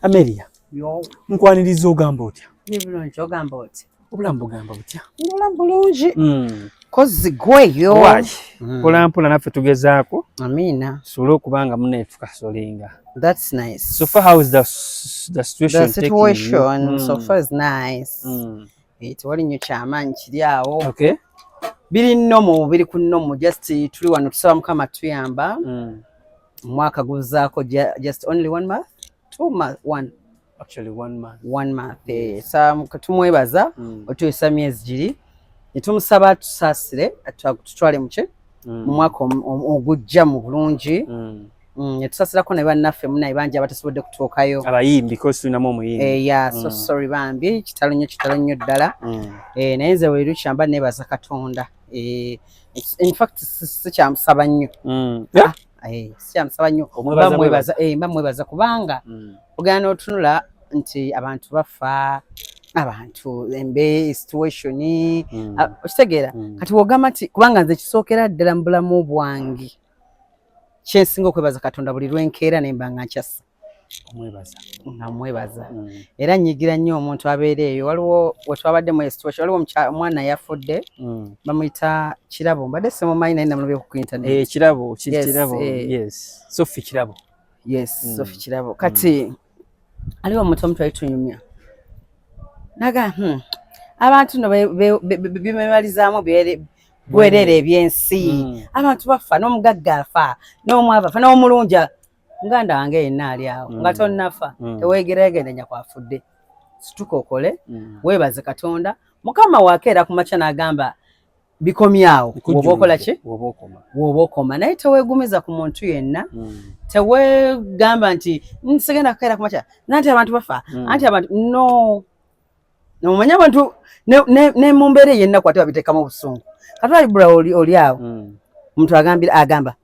Amelia. Yo. Nkwaniriza ogamba otya? Nibino nkyogamba otya? Obulamu bugamba butya? Obulamu bulungi. Kozi gweyo. Mpolampola naffe tugezaako. Amina. Tusobole okubanga munne tukasolinga. That's nice. So far, how is the situation? The situation so far is nice. Tewali nnyo kyamaanyi kiri awo. Okay. Biri nnomo biri ku nnomo just tuli wano tusaba Mukama tuyamba. Mwaka guzaako just only 1 month? 2 months? One. Actually 1 month. 1 month. Tumwebaza otuyisa myezi giri. Tumusaba tusaasire tutwale muke mu mwaka ogujja mu bulungi. Tusaasirako ne bannaffe munnaye bangi abatasobodde kutuukayo. Abayimbi because tulinamu omuyimbi. So sorry bambi kitalo nnyo ddala. Naye nze buli lukyamba neebaza Katonda. In fact sikyamusaba nnyo. Sikyamusaba nnyo. Mwebaza kubanga ogenda otunula nti abantu bafa. Abantu embe situation okitegeera kati wogamba nti kubanga nze kisookera ddala mu bulamu bwange kyensinga okwebaza Katonda buli lwenkeera nembanga nkyasa mwebaza era nnyigira nnyo omuntu abeera eyo. Waliwo wetwabadde mu situation waliwo omwana yafudde bamuyita Kirabo mbadde simumanyi naye namulabye ku internet. Kirabo yes Sophie Kirabo. Yes Sophie Kirabo kati aliwo omuntu twali tunyumya naga abantu no bimebalizaamu bwerere ebyensi abantu bafa n'omugagga afa n'omwava afa n'omulunja nganda wange yenna ali awo nga tonnafa teweegereegeranya kwafudde situka okole weebaze Katonda Mukama wakeera ku makya n'agamba bikomyawo woba okola ki woba okoma naye teweegumiza ku muntu yenna teweegamba nti nsigenda kukeera ku makya nanti abantu bafa anti abantu no nomanya abantu ne mumbere yenna kwate babitekamu obusungu katwali bula oli awo omuntu agamba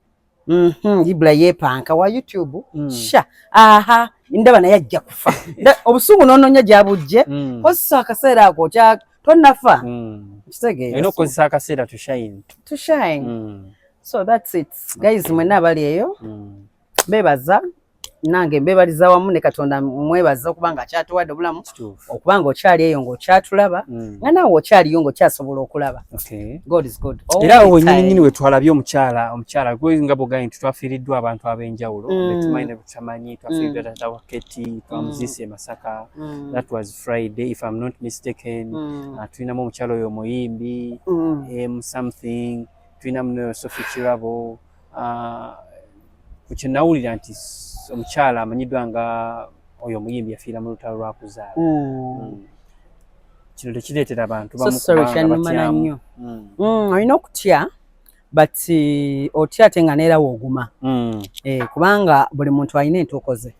Ibula yepanka wa YouTube sha aha ndaba naye ajja kufa obusungu nononya gyabujje kosa akaseera ako kya tonnafa kitegeera eno kozesa akaseera to shine So that's it guys, mwena abali eyo bebaza nange mbebaliza wamu ne Katonda mwebaza okubanga akyatuwadde obulamu okubanga okyali eyo ng'okyatulaba nga naawe okyaliyo ng'okyasobola okulaba. God is good. Era awo nyini we twalabye omukyala gwe nga bwogambye nti twafiiriddwa abantu ab'enjawulo betumanyi ne butamanyi twafiiriddwa taata wa Keti twamuzise e Masaka. That was Friday if I'm not mistaken. Tulinamu omukyala oyo omuyimbi something tulinamu ne Sophie Kirabo kukinawulira nti omukyala amanyiddwa nga oyo omuyimbi yafiira mu lutalo lwa kuzaala. Kino tekireetera abantu bamukubanga nnyo. Olina okutya but otya ate nga neera wooguma kubanga buli muntu alina entuuko ze.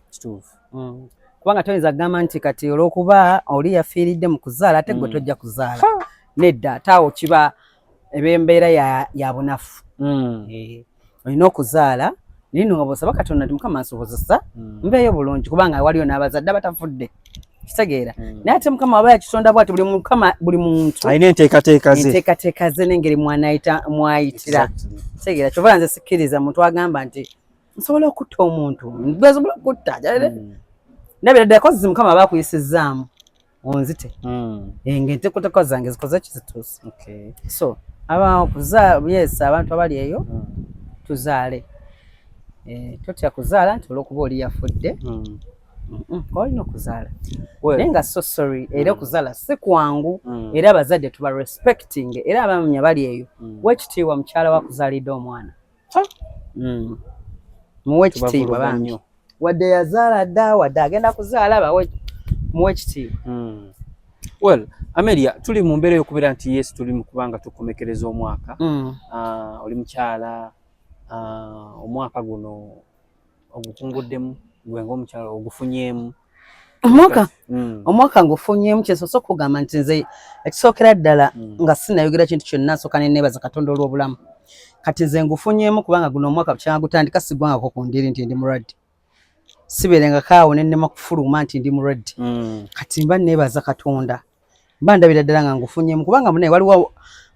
Kubanga toyinza kugamba nti kati olw'okuba oli yafiiridde mu kuzaala ate gwe tojja kuzaala. Nedda ate awo kiba embeera ya bunafu. Olina okuzaala nino nga bw'osaba Katonda nti Mukama nsobozesa nveeyo bulungi kubanga waliyo n'abazadde abatafudde. Kitegeera naye ate Mukama waba yakitonda bw'ati buli muntu alina enteekateeka ze n'engeri mwayitira. Kitegeera kyova nze sikkiriza muntu agamba nti nsobola okutta omuntu nsobola okutta nabiradde kozi Mukama aba akuyisizzaamu onzite ng'enteekateeka zange zikoze kizituuse. So yes abantu abali eyo tuzaale. Totya kuzaala nti olw'okuba oli yafudde olina okuzaala naye nga so sorry era okuzaala si kwangu era abazadde tuba respecting era abamanya bali eyo wekitiibwa mukyala wakuzaalidde omwana muwe ekitiibwa bangi wadde yazaala dda wadde agenda kuzaala muwe ekitiibwa. Well, Amelia, tuli mu mbeera y'okubeera nti yes tuli mu kubanga tukomekereza omwaka oli mukyala omwaka guno ogukunguddemu gwe ng'omukyala ogufunyeemu omwaka ngufunyeemu kyesoose okugamba nti nze ekisookera ddala nga sinayogera kintu kyonna nsooka ne neebaza Katonda olw'obulamu kati nze ngufunyeemu kubanga guno omwaka bukyanga gutandika siggwangako ku ndiri nti ndi mulwadde sibeerengako awo ne nnema kufuluma nti ndi mulwadde kati mba neebaza Katonda mba ndabira ddala nga ngufunyeemu kubanga munaye waliwo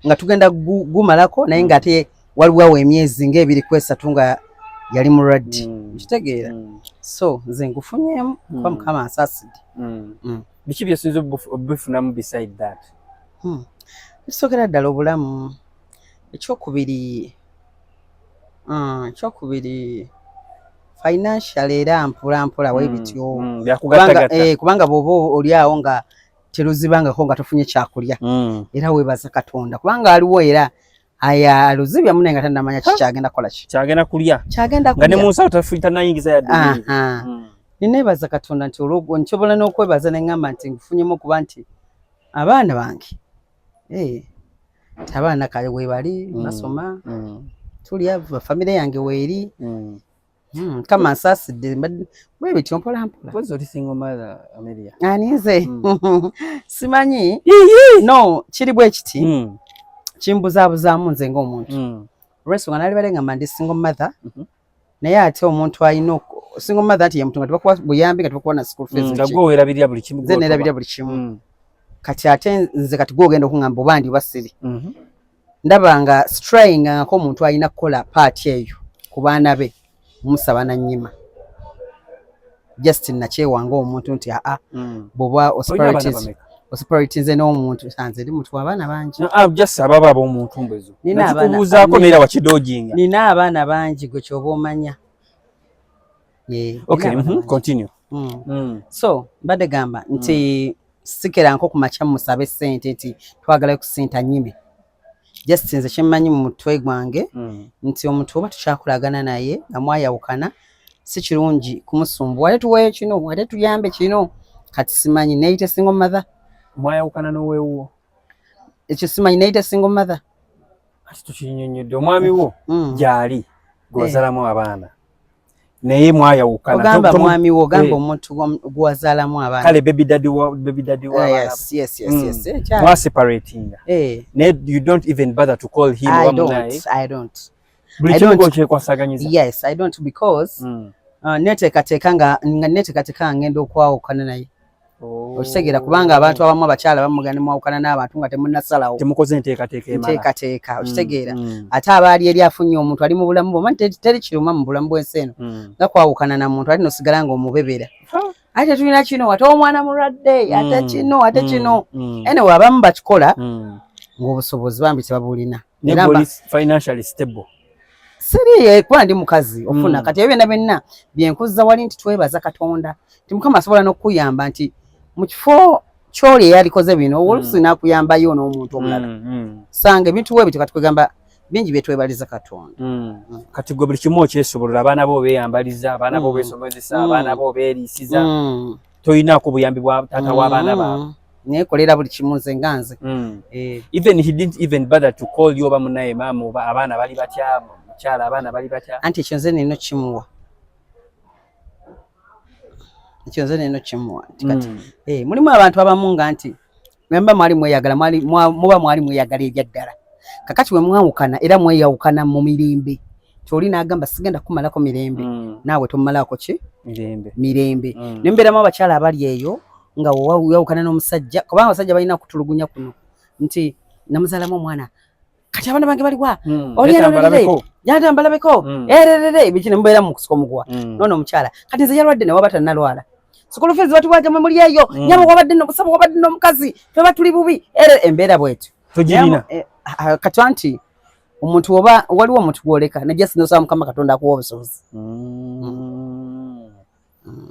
nga tugenda gumalako naye ng'ate waliwo awo emyezi ng'ebiri ku esatu nga yali mulwadde kitegeera so nze ngufunyeemu kuba Mukama ansaasidde. Biki byesinza obifunamu beside that? Ekisookera ddala obulamu. Ekyokubiri financial era mpola bwe bityo kubanga bw'oba oli awo nga teruzibangako nga tofunye kyakulya era weebaza Katonda kubanga aliwo era aluzibya munaye nga tannamanya kikyagenda kukola kyagenda kulya nga ne mu nsawo tanayingiza yadde. Nineebaza Katonda nti olwogwo nsobola n'okwebaza ne ŋŋamba nti ngufunyemu okuba nti abaana bange abaana kale weebali basoma tulya famire yange weeri Kama ansaasidde bwe bityo mpola mpola. What's the single mother, Amelia? Anize simanyi no kiri bwe kiti kimbuzabuzaamu nze ng'omuntu olw'ensonga nalibalenga mba ndi single mother naye ate omuntu alina single mother ati ye muntu nga tebakuwa buyambi nga tebakuwa na school fees nga gwe weerabirira buli kimu nze neerabirira buli kimu kati ate nze kati gwe ogenda okuŋŋamba oba ndi oba siri ndaba nga straying ngako omuntu alina kukola paati eyo ku baana be musaba na nnyima just nakyewanga omuntu nti bw'oba osiparities nze n'omuntu nze ndi muntu w'abaana bangi just ababa ab'omuntu mbwezo nakikubuuzaako neera wakidooginga nina abaana bangi gwe kyoba omanya. Okay, continue. So mbadde gamba nti sikiranko ku makya musabe ssente nti twagala kusinta nnyime just nze kyemmanyi mu mutwe gwange nti omuntu oba tukyakolagana naye nga mwayawukana si kirungi kumusumbuwa ate tuweeyo kino ate tuyambe kino kati simanyi neyite single mother. Mwayawukana n'oweewuwo ekyo simanyi neyite single mother ati tukinyonyodde omwami wo gy'ali gwewazaalamu abaana naye mwayawukana ogamba mwami wo ogamba omuntu gwewazaalamu abaana kale baby daddy yes mwaseparatinga naye you don't even bother to call him I don't buli kimu gwokyekwasaganyiza. Yes, I don't because neteekateeka nga ngenda okwawukana naye Okitegeera kubanga abantu abamu abakyala bamugana mwawukana n'abantu nga temunnasalawo. Temukoze nteekateeka emala. Nteekateeka okitegeera. Ate abaali eri afunye omuntu ali mu bulamu bwo manyi teri kiruma mu bulamu bw'ensi eno. Nga kwawukana na muntu ali nosigala ng'omubebera. Ate tulina kino ate omwana mulwadde ate kino ate kino. Anyway abamu bakikola ng'obusobozi bambi tebabulina. Era financially stable. Siri kuba ndi mukazi ofuna kati ebyo byonna byenkuzza wali nti twebaza Katonda. Nti Mukama asobola n'okuyamba nti mu kifo ky'oli eyalikoze bino oluusi n'akuyambayo n'omuntu omulala. Sanga ebintu bwe bityo kati kwegamba bingi bye twebaliza Katonda. Kati gwe buli kimu okyesobolera abaana bo beeyambaliza abaana bo beesomezesa abaana bo beeriisiza toyinaako buyambi bwa taata w'abaana baabwe. Nekolera buli kimu nze nga nze. Even he didn't even bother to call you oba munaye maama oba abaana bali batya mukyala abaana bali batya. Anti ekyo nze nino kimuwa. Ekyo nze nino kimuwa. Kati mulimu abantu abamu nga nti mwemba mwali mweyagala muba mwali mweyagala ebyaddala. Kakati we mwawukana era mweyawukana mu mirembe. Kyoli n'agamba sigenda kumalako mirembe. Naawe tomalako ki? Mirembe. Nembeeramu abakyala abali eyo nga wawukana n'omusajja kubanga abasajja balina kutulugunya kuno nti namuzaalamu omwana kati abaana bange baliwa yatambalabeko ererere biki nemubeera mu kusika omugwa nono omukyala kati nze yalwadde ne waba tannalwala sukulu fees batuwaja mwe muli eyo nyabo wabadde n'omusabo wabadde n'omukazi tweba tuli bubi embeera bwetyo tugirina kati anti omuntu oba waliwo omuntu gwoleka najja sinosaba Mukama Katonda akuwa obusobozi.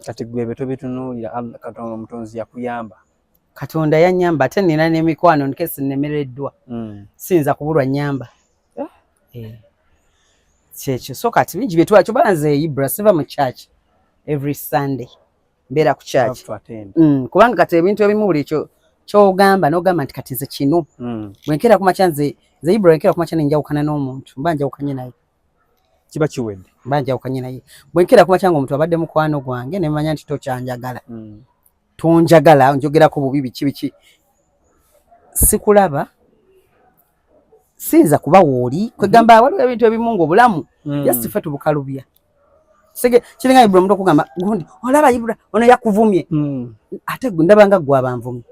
Kati gwe beto bitunuulira Katonda omutonzi yakuyamba. Katonda yanyamba ate nina n'emikwano nkesi nemereddwa. Sinza kubulwa nyamba. Kyekyo so kati bingi bye twakyo nze Ibra siva mu church every Sunday. Mbeera ku church. Kubanga kati ebintu ebimu buli ky'ogamba n'ogamba nti kati nze kino. Bwenkera ku makya nze Ibra bwenkera ku makya nenjawukana n'omuntu mba njawukanye naye. Kiba kiwedde. Mbanja okanye naye. Bwenkera kuba kyangu omuntu abadde mukwano gwange ne manya nti tokyanjagala. Tonjagala njogera ku bubi biki. Sikulaba. Sinza kuba wooli. Kwegamba waliwo ebintu ebimu ng'obulamu. Just fe tubukalubya. Sege kiringa Ibra omuntu okugamba gundi olaba Ibra ono yakuvumye. Ate ndabanga gwe abanvumye.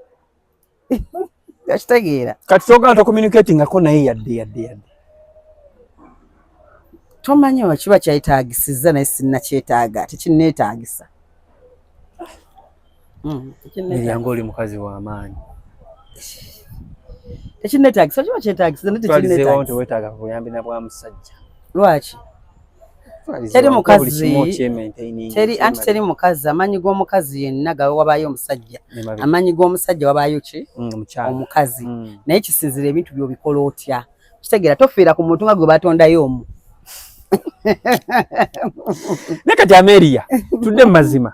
Yakitegeera. Kati kyogala to communicating ako naye yadde. Tomanyi wa kiba kyayetaagisiza naye sinnakyetaaga tekinneetaagisa. Yango oli mukazi w'amaanyi. Tekinneetaagisa kiba kyetaagisiza naye tekinneetaagisa. Twalizeewo nti weetaaga buyambi na bwa musajja. Lwaki? Teri mukazi teri mukazi amanyi g'omukazi yenna gawe wabaayo omusajja. Amanyi g'omusajja wabaayo ki? Omukazi. Naye kisinzira ebintu by'obikola otya. Kitegeera tofiira ku muntu nga gwe batondayo omu. Nekati Ameria tudde mu mazima.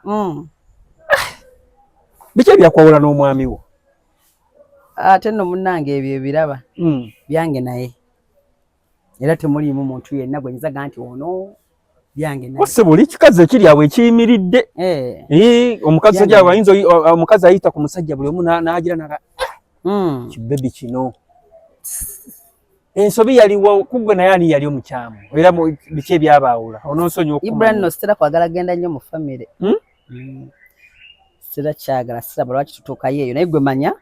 Biki ebyakwawula n'omwami wo? Ate nno munnange ebyo ebiraba byange naye. Era temuliimu muntu yenna gwe nzaga nti ono byange naye. Wase buli kikazi ekiri awo ekiyimiridde. Omukazi ajja ayinza omukazi ayita ku musajja buli omu n'agira naga kibebi kino. Ensobi yaliwo kugwe naye ani yali omukyamu era biki ebyabaawula ononsonyiwa okumanya. Ibra nno sitera kwagala genda nnyo mu famire. Sitera kyagala siraba lwaki tutuukayo eyo naye gwe manya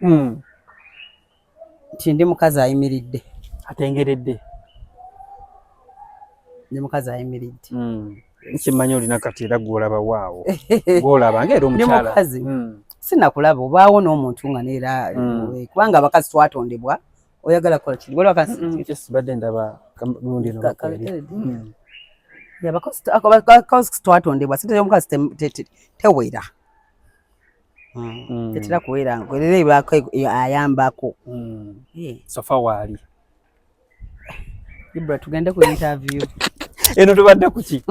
nti ndi mukazi ayimiridde. Atengeredde. Ndi mukazi ayimiridde. Nkimanyi olina kati era gw'olaba waawo. Gw'olaba ng'era omukyala. Ndi mukazi. Sinnakulaba obaawo n'omuntu nga neera kubanga abakazi twatondebwa. Oyagala kola kiri wala kasi badde ndaba gundi no bakweri ya bakozi twatondebwa sente y'omukazi tewera tetera kuwera ngwerere ibako ayambako sofa wali Ibra tugende ku interview eno tubadde kuki